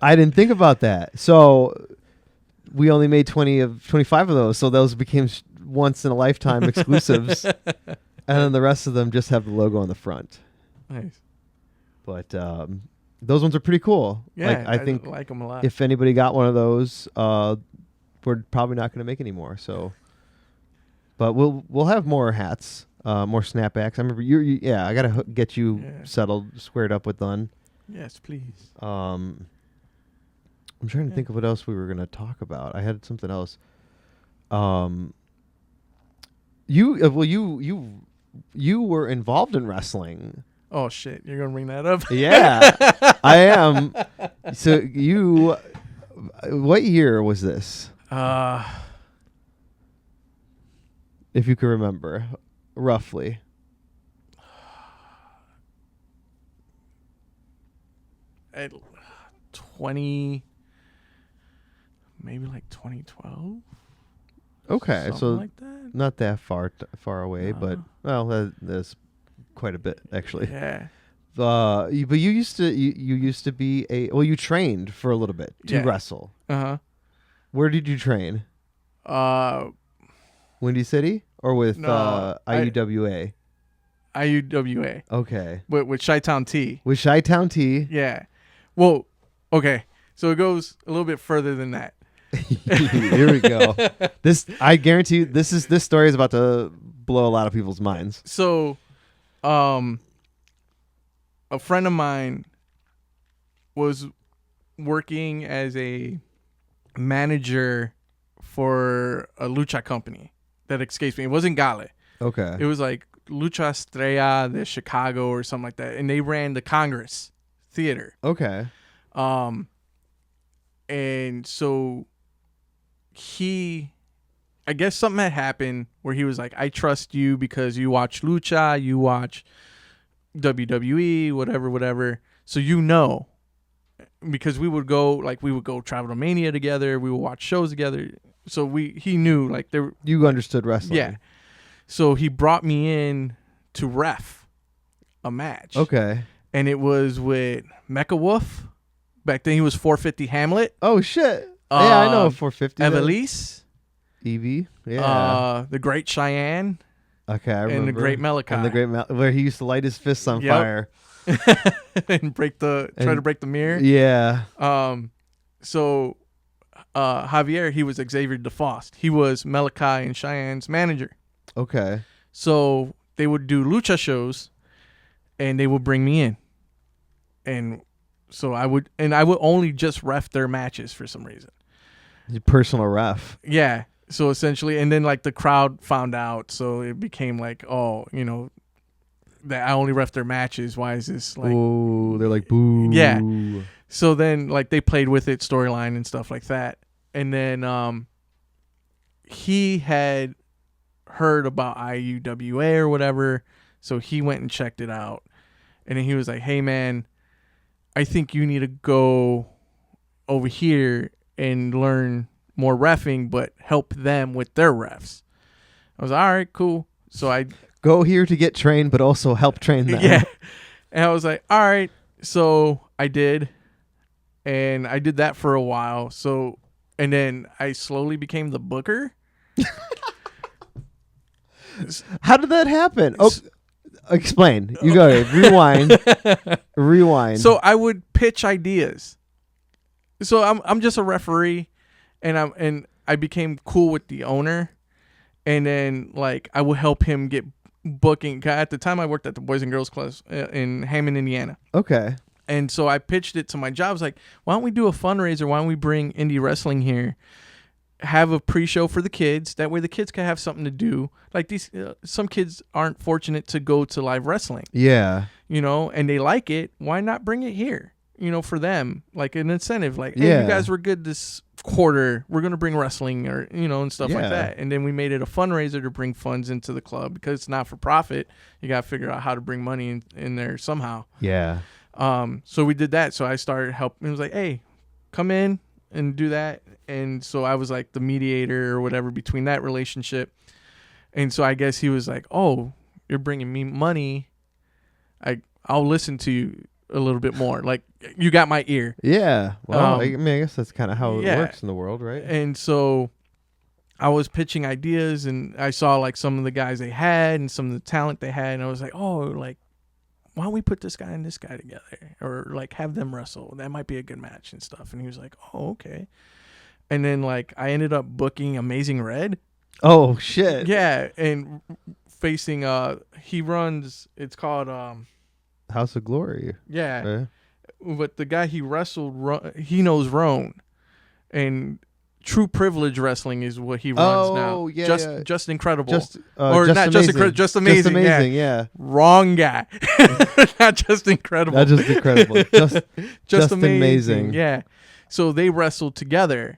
I didn't think about that. So we only made 25 of those, so those became once in a lifetime exclusives, and then the rest of them just have the logo on the front. Nice. But those ones are pretty cool. Yeah, I think like them a lot. If anybody got one of those, we're probably not going to make any more. So, but we'll have more hats, more snapbacks. I remember I gotta get you settled, squared up with Dunn. Yes, please. I'm trying to think of what else we were going to talk about. I had something else. You were involved in wrestling. Oh shit, you're going to bring that up? Yeah, I am. So what year was this? If you can remember, roughly. At maybe like 2012. Okay, Something so like that. not that far away, but that's quite a bit actually. Yeah. But you used to be you trained for a little bit to wrestle. Uh-huh. Where did you train? Uh Windy City or with No, IUWA? IUWA. Okay. With Chi-Town T. With Chi-Town T. Yeah. Well, okay. So it goes a little bit further than that. Here we go. I guarantee you, this story is about to blow a lot of people's minds. So, a friend of mine was working as a manager for a lucha company that escapes me. It wasn't Gale. Okay. It was like Lucha Estrella de Chicago or something like that, and they ran the Congress Theater. Okay. And so I guess something had happened where he was like, I trust you because you watch lucha, you watch WWE, whatever. So because we would go travel to Mania together, we would watch shows together. So he knew like you understood wrestling. Yeah. So he brought me in to ref a match. Okay. And it was with Mecha Wolf. Back then he was 450 Hamlet. Oh shit. Yeah, I know 450. Evelise. Evie. Yeah. The Great Cheyenne. Okay, I remember. And the Great Malachi. And where he used to light his fists on fire. And try to break the mirror. Yeah. So Javier, he was Xavier DeFost. He was Malachi and Cheyenne's manager. Okay. So they would do lucha shows and they would bring me in. And so I would only just ref their matches for some reason. Your personal ref. Yeah. So essentially, and then like the crowd found out, so it became like, oh, that I only ref their matches. Why is this like? Oh, they're like boo. Yeah. So then like they played with it, storyline and stuff like that, and then he had heard about IUWA or whatever, so he went and checked it out, and then he was like, "Hey man, I think you need to go over here and learn more reffing, but help them with their refs." I was like, all right, cool. So I go here to get trained, but also help train them. Yeah. And I was like, all right. So I did. And I did that for a while. So, and then I slowly became the booker. How did that happen? Oh, explain. You go ahead. Rewind. So I would pitch ideas. So I'm just a referee, and I became cool with the owner, and then like I would help him get booking. At the time, I worked at the Boys and Girls Club in Hammond, Indiana. Okay. And so I pitched it to my job. I was like, why don't we do a fundraiser? Why don't we bring indie wrestling here? Have a pre-show for the kids. That way the kids can have something to do. Like these, some kids aren't fortunate to go to live wrestling. Yeah. And they like it. Why not bring it here? For them, like an incentive. Like, hey, you guys were good this quarter. We're going to bring wrestling or, and stuff like that. And then we made it a fundraiser to bring funds into the club because it's not for profit. You got to figure out how to bring money in there somehow. Yeah. So we did that. So I started helping. It was like, hey, come in and do that. And so I was like the mediator or whatever between that relationship. And so I guess he was like, oh, you're bringing me money. I'll listen to you a little bit more. Like, you got my ear. Yeah. Well, I guess that's kind of how it works in the world, right? And so I was pitching ideas and I saw like some of the guys they had and some of the talent they had. And I was like, oh, like, why don't we put this guy and this guy together or like have them wrestle? That might be a good match and stuff. And he was like, oh, okay. And then like I ended up booking Amazing Red. Oh shit. Yeah. And facing, he runs, it's called, House of Glory. Yeah. But the guy he wrestled, he knows Roan. And True Privilege Wrestling is what he runs now. Oh, yeah. Just Incredible. Or not Just Incredible, Just Amazing. Just Amazing, yeah. Wrong guy. Not Just Incredible. Not Just Incredible. Just amazing. Yeah. So they wrestled together.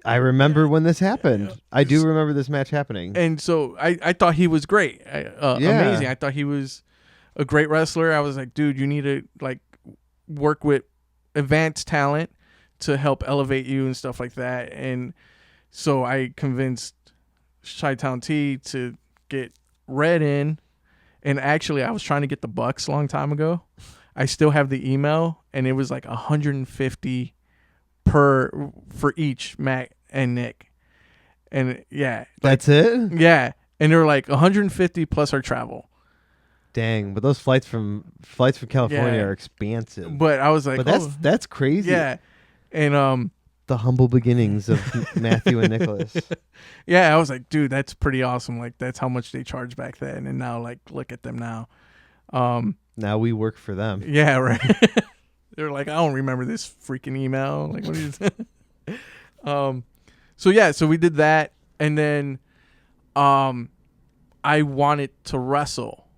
I remember when this happened. I do remember this match happening. And so I thought he was great. Amazing. I thought he was a great wrestler. I was like, dude, you need to like work with advanced talent to help elevate you and stuff like that. And so I convinced Chi-Town T to get Red in. And actually, I was trying to get the Bucks a long time ago. I still have the email, and it was like 150 for each Matt and Nick. And yeah, That's it? yeah. And they were like 150 plus our travel. Dang, but those flights from California Yeah. are expansive. But I was like, But that's crazy. yeah. And the humble beginnings of Matthew and Nicholas. yeah, I was like, dude, that's pretty awesome. Like that's how much they charged back then, and now like look at them now. Now we work for them. Yeah, right. They're like, I don't remember this freaking email. Like, what is so yeah, so we did that, and then I wanted to wrestle.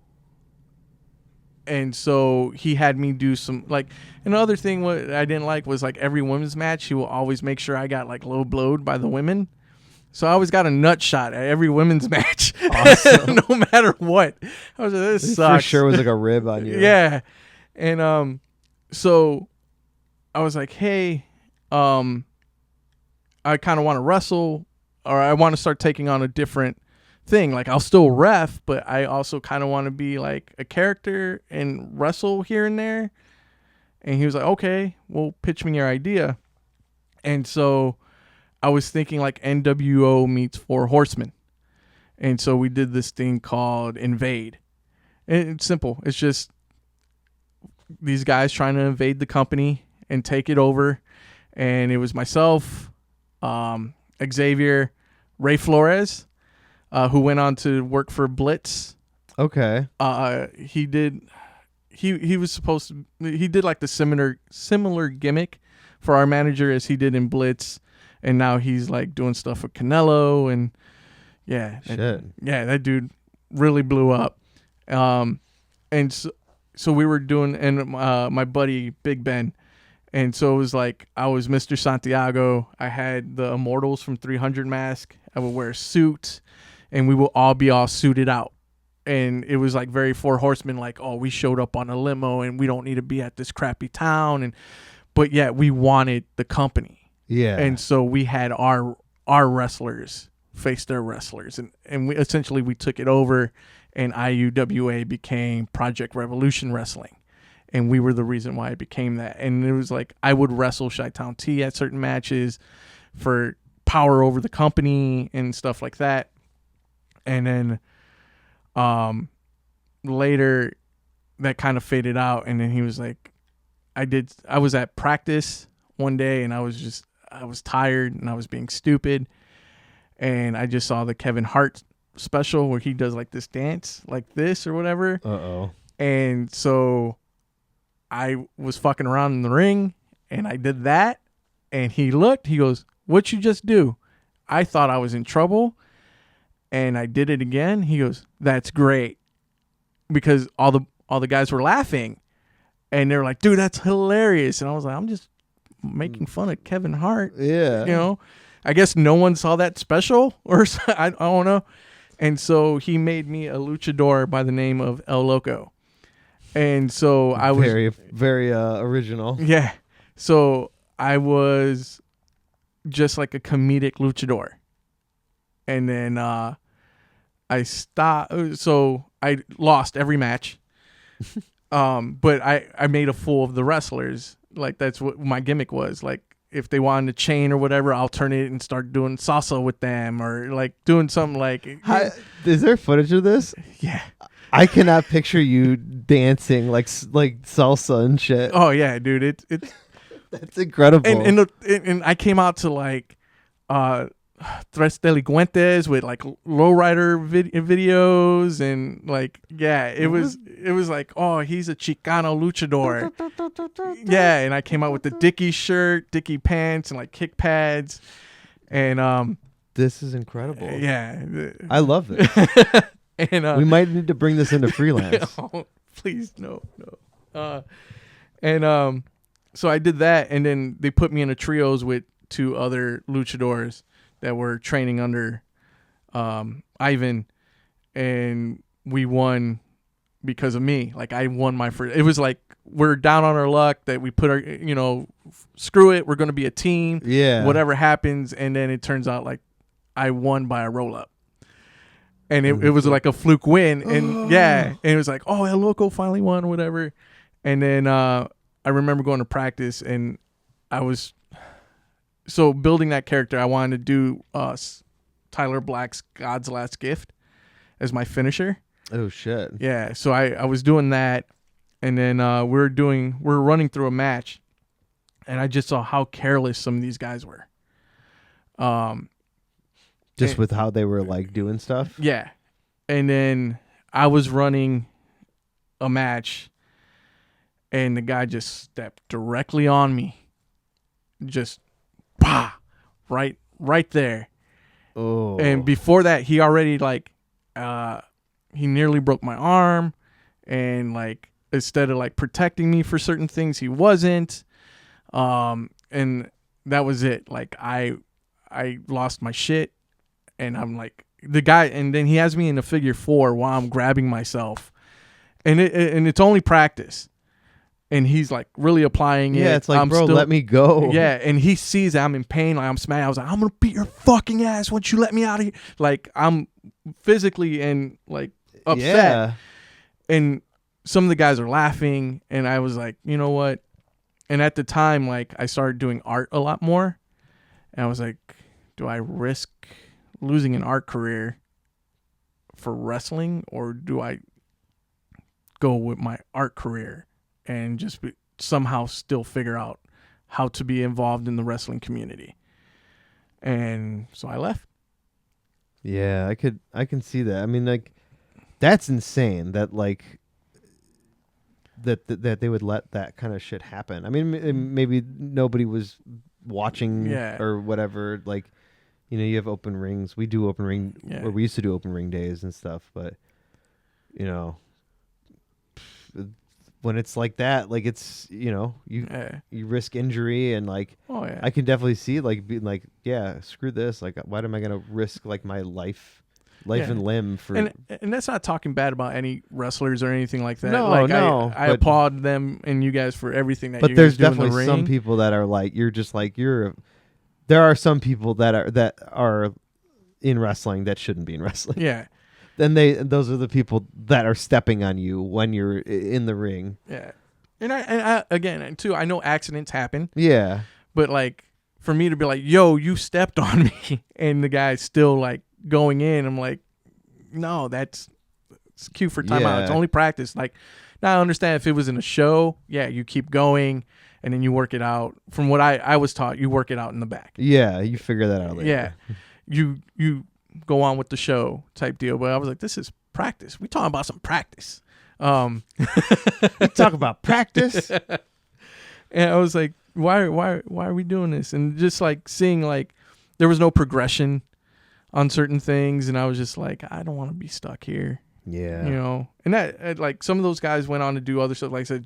And so he had me do some, like, another thing what I didn't like was, like, every women's match, he will always make sure I got, like, low blowed by the women. So I always got a nut shot at every women's match. Awesome. No matter what. I was like, this sucks. For sure was like a rib on you. Yeah. And so I was like, hey, I kind of want to wrestle, or I want to start taking on a different thing. Like, I'll still ref, but I also kind of want to be like a character and wrestle here and there. And he was like, okay, well, pitch me your idea. And so I was thinking like NWO meets Four Horsemen. And so we did this thing called Invade. And it's simple. It's just these guys trying to invade the company and take it over. And it was myself, Xavier, Ray Flores, who went on to work for Blitz. Okay. He was supposed to, he did like the similar gimmick for our manager as he did in Blitz, and now he's like doing stuff with Canelo, and yeah, that dude really blew up. And so we were doing, and my buddy Big Ben. And so it was like, I was Mr. Santiago. I had the Immortals from 300 mask. I would wear a suit, and we would all be all suited out. And it was like very Four Horsemen, like, oh, we showed up on a limo, and we don't need to be at this crappy town. But yet we wanted the company. Yeah. And so we had our wrestlers face their wrestlers. And we essentially took it over, and IUWA became Project Revolution Wrestling. And we were the reason why it became that. And it was like, I would wrestle Chi-Town T at certain matches for power over the company and stuff like that. And then later that kind of faded out. And then he was like, I was at practice one day, and I was tired, and I was being stupid. And I just saw the Kevin Hart special where he does like this dance like this or whatever. Uh-oh. And so I was fucking around in the ring, and I did that, and he looked, he goes, "What'd you just do?" I thought I was in trouble, and I did it again. He goes, "That's great," because all the guys were laughing, and they were like, "Dude, that's hilarious." And I was like, "I'm just making fun of Kevin Hart." Yeah. You know, I guess no one saw that special, or I don't know. And so he made me a luchador by the name of El Loco. And so I was very, very original. Yeah. So I was just like a comedic luchador. And then I stopped. So I lost every match. But I made a fool of the wrestlers. Like, that's what my gimmick was. Like, if they wanted to chain or whatever, I'll turn it and start doing salsa with them, or like doing something like. Is there footage of this? Yeah. I cannot picture you dancing like salsa and shit. Oh yeah, dude, it's that's incredible. And I came out to like Tres Delincuentes with like lowrider videos, and like, yeah, it was like, oh, he's a Chicano luchador. Yeah, and I came out with the Dickie shirt, Dickie pants, and like kick pads, and this is incredible. Yeah, I love this. And we might need to bring this into freelance. Oh, please, no. So I did that, and then they put me in a trios with two other luchadors that were training under Ivan, and we won because of me. Like, I won my first. It was like, we're down on our luck that we put our, screw it, we're going to be a team. Yeah. Whatever happens, and then it turns out like I won by a roll up. and it was like a fluke win, and and it was like, oh, El Loco finally won, whatever. And then I remember going to practice, and I was building that character. I wanted to do Tyler Black's God's Last Gift as my finisher. Oh shit. Yeah, so I was doing that, and then we were running through a match, and I just saw how careless some of these guys were. Just with how they were like doing stuff. Yeah, and then I was running a match, and the guy just stepped directly on me, just right there. Oh. And before that, he already like he nearly broke my arm, and like instead of like protecting me for certain things, he wasn't. And that was it. Like I lost my shit, and I'm like the guy, and then he has me in a figure 4 while I'm grabbing myself, and it's only practice. And he's like really applying it. Yeah, it's like, bro, let me go. Yeah, and he sees that I'm in pain, like I'm smashed. I was like, I'm gonna beat your fucking ass once you let me out of here. Like I'm physically and like upset. Yeah. And some of the guys are laughing, and I was like, you know what? And at the time, like I started doing art a lot more, and I was like, do I risk losing an art career for wrestling, or do I go with my art career and just somehow still figure out how to be involved in the wrestling community? And so I left. Yeah, I can see that. I mean, like, that's insane that like that they would let that kind of shit happen. I mean, maybe nobody was watching or whatever. Like, you know, you have open rings. We do open ring, or we used to do open ring days and stuff. But you know, when it's like that, like it's, you know, you risk injury, and like I can definitely see like being like, yeah, screw this. Like, why am I gonna risk like my life and limb for? And that's not talking bad about any wrestlers or anything like that. No, like, no. I applaud them and you guys for everything that. But you there's guys do definitely in the ring. some people that are like, you're just like there are some people that are in wrestling that shouldn't be in wrestling. Yeah. Then those are the people that are stepping on you when you're in the ring. Yeah. And I again, too, I know accidents happen. Yeah. But like for me to be like, yo, you stepped on me, and the guy's still like going in, I'm like, no, it's cue for timeout. Yeah. It's only practice. Like, now I understand if it was in a show, you keep going and then you work it out. From what I was taught, you work it out in the back. Yeah, you figure that out later. Yeah. You go on with the show type deal. But I was like, this is practice. We talking about some practice. Talk about practice. And I was like, why are we doing this? And just like seeing like there was no progression on certain things, and I was just like, I don't want to be stuck here. Yeah. You know, and that like some of those guys went on to do other stuff. Like I said,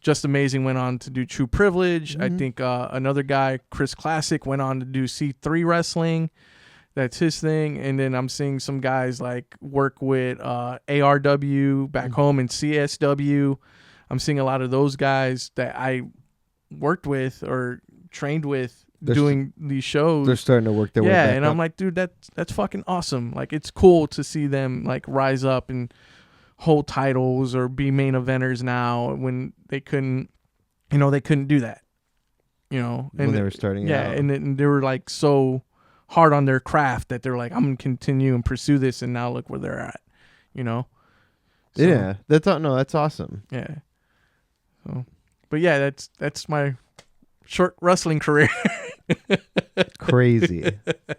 Just Amazing went on to do True Privilege. Mm-hmm. I think another guy, Chris Classic, went on to do C3 wrestling. That's his thing. And then I'm seeing some guys like work with ARW back home and CSW. I'm seeing a lot of those guys that I worked with or trained with doing these shows. They're starting to work their way back and up. I'm like, dude, that's fucking awesome. Like, it's cool to see them like rise up and hold titles or be main eventers now when they couldn't do that. You know, and when they were starting out. And they were like so hard on their craft that they're like, I'm gonna continue and pursue this, and now look where they're at. You know. So, yeah, that's awesome. Yeah. So, but yeah, that's my short wrestling career. Crazy.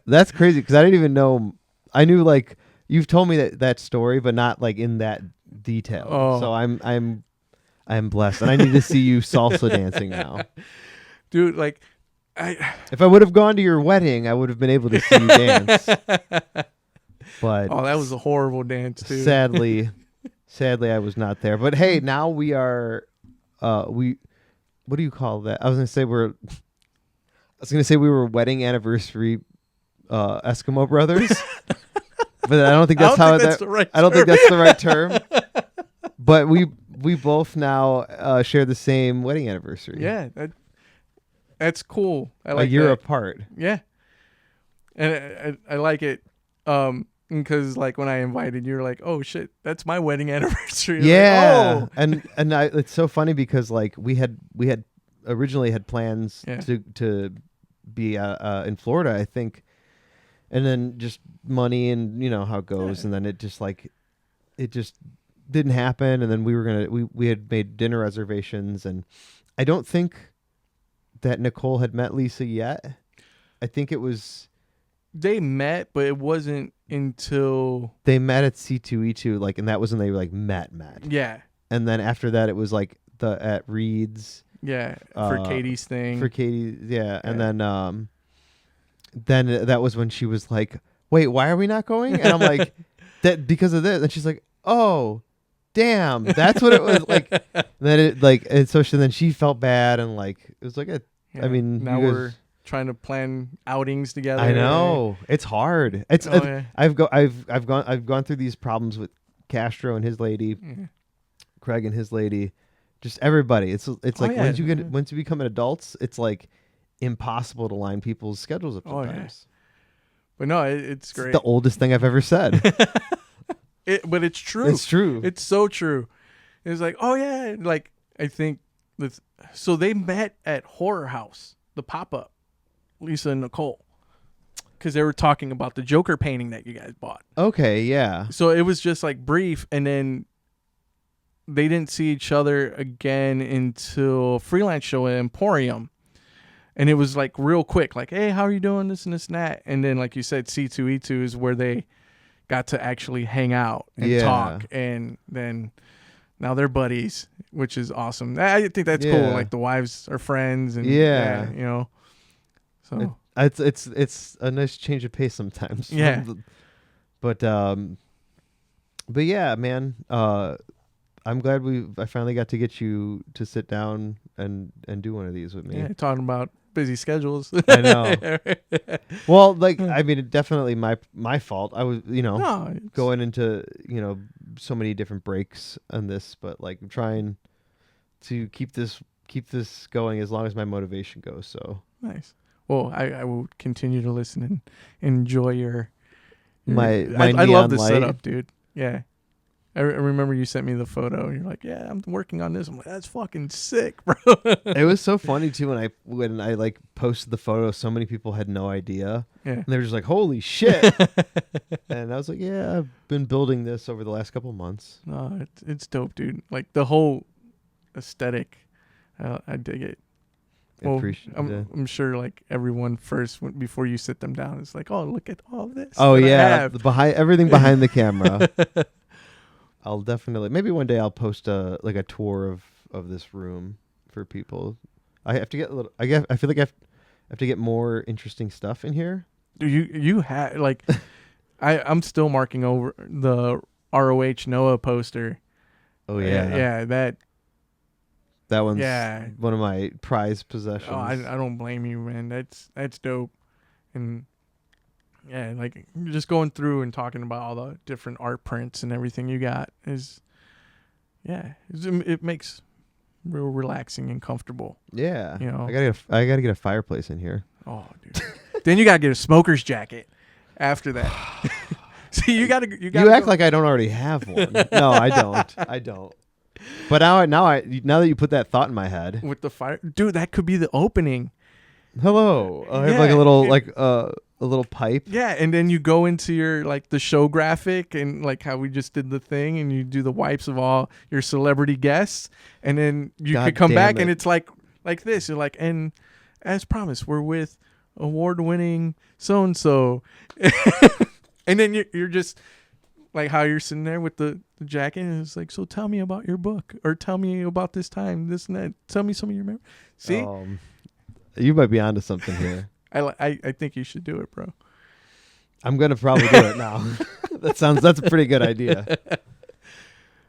That's crazy because I didn't even know. I knew like you've told me that story, but not like in that detail. Oh. So I'm blessed, and I need to see you salsa dancing now, dude. Like, if I would have gone to your wedding, I would have been able to see you dance. But that was a horrible dance too. Sadly, I was not there. But hey, now we are. What do you call that? I was gonna say we were wedding anniversary Eskimo brothers, but I don't think that's I don't think that's the right term. But we both now share the same wedding anniversary. Yeah, that's cool. I a like year that. apart. Yeah, and I like it. Because like when I invited you, you're like, oh shit, that's my wedding anniversary. Yeah, Like, oh. and it's so funny because like we had originally had plans Yeah. to be in Florida, I think, and then just money and you know how it goes, and then it just didn't happen, and then we had made dinner reservations, and I don't think that Nicole had met Lisa yet. I think it was They met, but it wasn't until they met at C2E2, like, and that was when they like met, yeah, and then after that it was like at Reed's. yeah, for Katie's thing. For Katie, yeah. And then that was when she was like, "Wait, why are we not going?" And I'm like, "That because of this." And she's like, "Oh, damn, that's what it was like." And then it like, and so then she felt bad, and like it was like a. Yeah. I mean, now we're trying to plan outings together. I know it's hard. It's yeah. I've gone through these problems with Castro and his lady, Craig and his lady. Just everybody. It's like once you become adults, it's like impossible to line people's schedules up sometimes. Yeah. But no, it's great. It's the oldest thing I've ever said. But it's true. It's true. It's so true. It's like, oh yeah, like I think so they met at Horror House, the pop-up, Lisa and Nicole, because they were talking about the Joker painting that you guys bought. Okay, yeah. So it was just like brief, and then they didn't see each other again until freelance show at Emporium. And it was like real quick, like, hey, how are you doing? This and this and that. And then, like you said, C2E2 is where they got to actually hang out and talk. And then now they're buddies, which is awesome. I think that's cool. Like the wives are friends. And you know. So it's a nice change of pace sometimes. Yeah. But yeah, man. I'm glad I finally got to get you to sit down and do one of these with me. Yeah, talking about busy schedules. I know. Well, like, I mean, it definitely my fault. I was, going into, so many different breaks on this, but like I'm trying to keep this going as long as my motivation goes. So nice. Well, I will continue to listen and enjoy your my I love the light. setup, dude. Yeah. I remember you sent me the photo and you're like, yeah, I'm working on this. I'm like, that's fucking sick, bro. It was so funny too when I like posted the photo, so many people had no idea. Yeah. And they were just like, holy shit. And I was like, yeah, I've been building this over the last couple months. No, it's dope, dude. Like the whole aesthetic, I dig it. Well, I'm sure like everyone first before you sit them down, it's like, oh, look at all this. Oh yeah, everything behind the camera. I'll definitely maybe one day I'll post a tour of this room for people. I have to get I feel like I have to get more interesting stuff in here. You have like I'm still marking over the ROH Noah poster. Oh yeah. Yeah, that one's one of my prized possessions. Oh, I don't blame you, man. That's dope. And yeah, like just going through and talking about all the different art prints and everything you got it makes real relaxing and comfortable. Yeah, I gotta get a fireplace in here. Oh, dude. Then you gotta get a smoker's jacket after that. See, you act like I don't already have one. No, I don't. But now that you put that thought in my head with the fire, dude, that could be the opening. Hello, I have like a little a little pipe. Yeah, and then you go into your like the show graphic and like how we just did the thing, and you do the wipes of all your celebrity guests, and then you could come back and it's like this. You're like, and as promised, we're with award-winning so and so, and then you're just like how you're sitting there with the jacket, and it's like, so tell me about your book, or tell me about this time, this and that. Tell me some of your memories. See, you might be onto something here. I think you should do it, bro. I'm gonna probably do it now. That's a pretty good idea.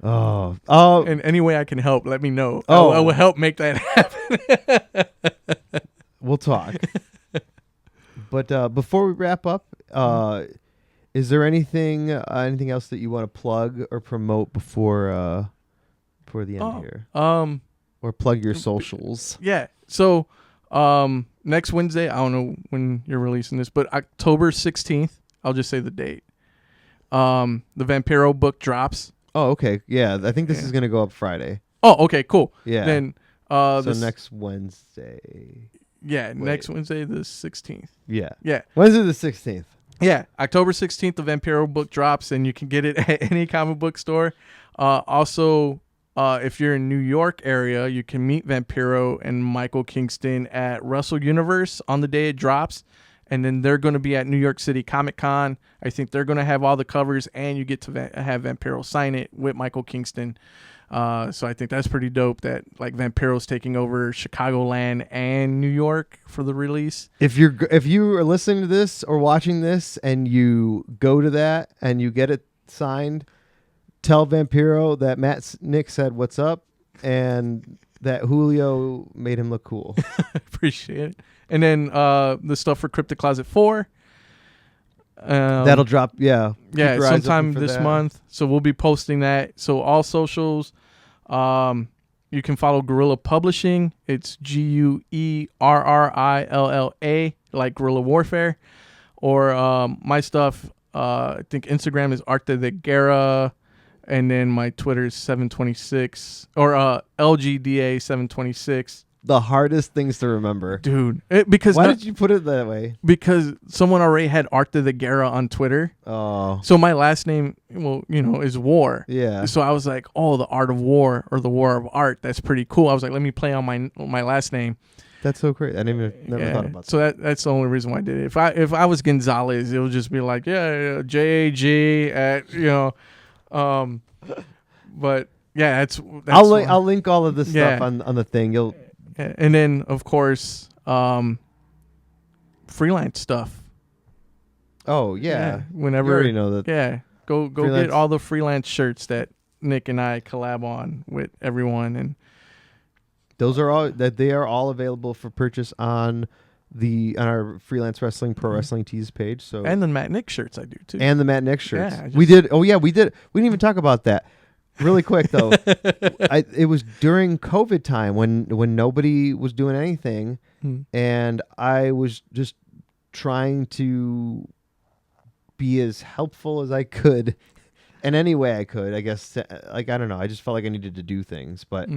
Oh. And any way I can help, let me know. I will help make that happen. We'll talk. But before we wrap up, is there anything else that you want to plug or promote before the end here? Or plug your socials. Yeah. So next Wednesday, I don't know when you're releasing this, but October 16th, I'll just say the date. The Vampiro book drops. Oh, okay. Yeah, I think this is gonna go up Friday. Oh, okay, cool. Yeah. Then so next Wednesday. Next Wednesday the 16th. Yeah. Yeah. Wednesday the 16th. Yeah, October 16th, the Vampiro book drops, and you can get it at any comic book store. Also, if you're in New York area, you can meet Vampiro and Michael Kingston at Russell Universe on the day it drops. And then they're going to be at New York City Comic Con. I think they're going to have all the covers, and you get to have Vampiro sign it with Michael Kingston. So I think that's pretty dope that like Vampiro's taking over Chicagoland and New York for the release. If you are listening to this or watching this and you go to that and you get it signed, tell Vampiro that Nick said what's up and that Julio made him look cool. Appreciate it. And then the stuff for Cryptic Closet 4. That'll drop, yeah. Sometime this month. So we'll be posting that. So all socials, you can follow Guerrilla Publishing. It's GUERRILLA, like Guerrilla Warfare. Or my stuff, I think Instagram is Arte de Guerra. And then my Twitter is 726 or LGDA 726. The hardest things to remember, dude. Why did you put it that way? Because someone already had Arte de Guerra on Twitter. Oh, so my last name, is War. Yeah. So I was like, oh, the Art of War or the War of Art. That's pretty cool. I was like, let me play on my last name. That's so great. I never thought about that. So that's the only reason why I did it. If I was Gonzalez, it would just be like, JAG at but yeah, that's I'll link all of this stuff on the thing. And then of course freelance stuff. Oh yeah. Whenever you already know that. Yeah. Go get all the freelance shirts that Nick and I collab on with everyone, and those are they are all available for purchase on our Freelance Wrestling Pro Wrestling Tees page. So and the Matt Nick shirts I do too. And the Matt Nick shirts. Yeah, we did. Oh yeah, we did. We didn't even talk about that. Really quick though. It was during COVID time when nobody was doing anything, and I was just trying to be as helpful as I could in any way I could. I guess I don't know. I just felt like I needed to do things, but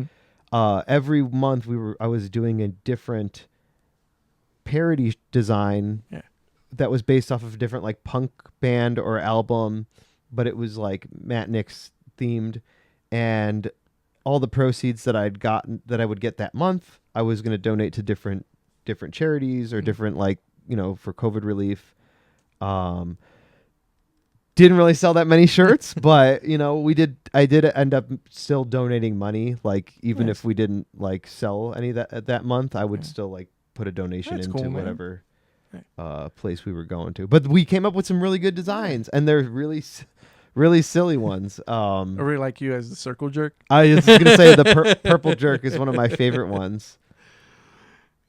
every month I was doing a different parody design that was based off of a different like punk band or album, but it was like Matt Nick's themed, and all the proceeds that I'd gotten that I would get that month, I was going to donate to different charities or different for COVID relief. Didn't really sell that many shirts, but I did end up still donating money. Like even if we didn't like sell any that month, I would still like put a donation into whatever place we were going to. But we came up with some really good designs, and they're really silly ones. I really like you as the circle jerk. I was going to say the purple jerk is one of my favorite ones.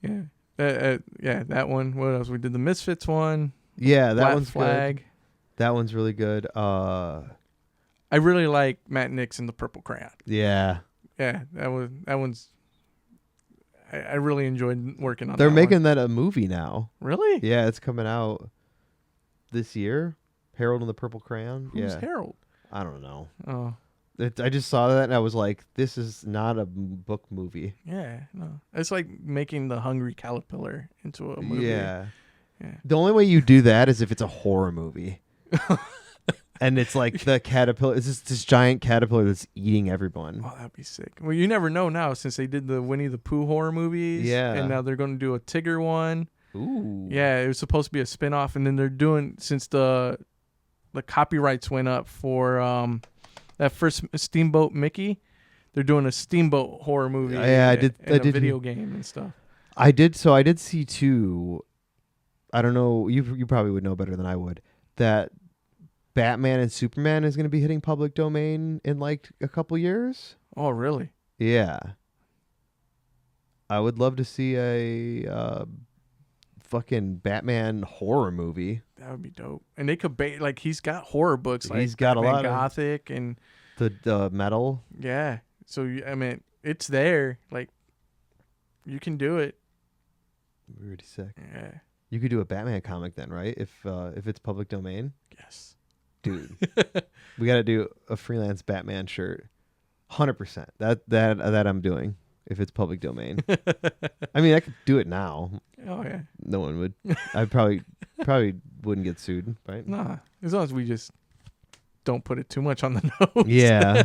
Yeah. That one. What else? We did the Misfits one. Yeah, that Black one's Flag. Good. That one's really good. I really like Matt Nick's and the Purple Crayon. Yeah. Yeah, that one's. I really enjoyed working on. They're making that a movie now. Really? Yeah, it's coming out this year. Harold and the Purple Crayon. Who's Harold? I don't know. Oh. I just saw that and I was like, this is not a book movie. Yeah, no. It's like making the Hungry Caterpillar into a movie. Yeah. The only way you do that is if it's a horror movie. And it's like the caterpillar. It's just this giant caterpillar that's eating everyone. Oh, that'd be sick. Well, you never know now since they did the Winnie the Pooh horror movies. Yeah. And now they're going to do a Tigger one. Ooh. Yeah, it was supposed to be a spinoff, and then they're doing, since the copyrights went up for that first Steamboat Mickey, they're doing a Steamboat horror movie. Yeah, I did a video game and stuff. I did see two. I don't know. You probably would know better than I would. That Batman and Superman is going to be hitting public domain in like a couple years. Oh, really? Yeah. I would love to see a fucking Batman horror movie. That would be dope. And they could like he's got horror books. Like he's got Batman a lot Gothic of and the metal. Yeah. So I mean, it's there. Like you can do it. Pretty sick. Yeah. You could do a Batman comic then, right? If it's public domain. Yes. dude. We got to do a freelance Batman shirt. 100%. That I'm doing if it's public domain. I mean, I could do it now. Oh yeah. No one would. I probably wouldn't get sued, right? Nah, as long as we just don't put it too much on the nose. Yeah.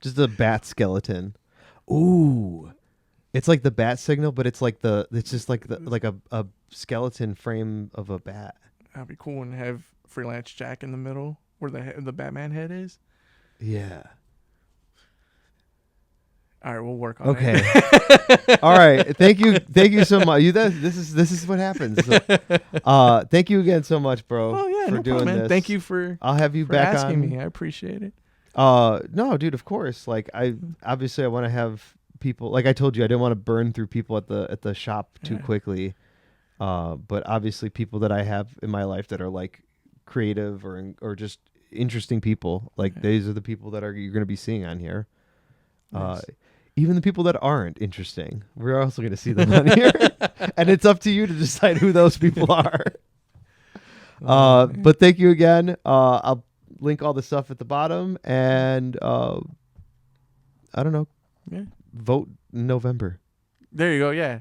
Just a bat skeleton. Ooh. It's like the bat signal, but it's just like a skeleton frame of a bat. That'd be cool, and have Freelance Jack in the middle where the Batman head is. Yeah. All right, we'll work on it. Okay. All right. Thank you so much. This is what happens. So, thank you again so much, bro. Oh yeah, for no doing problem, man. this. Thank you for I'll have you back asking on. me. I appreciate it. No, dude, of course. Like I want to have people, like I told you, I didn't want to burn through people at the shop too quickly. But obviously people that I have in my life that are like creative or just interesting people, like these are the people that you're going to be seeing on here. Nice. Even the people that aren't interesting, we're also going to see them on here. And it's up to you to decide who those people are. But thank you again. I'll link all the stuff at the bottom, and I don't know. Yeah. Vote in November. There you go. Yeah.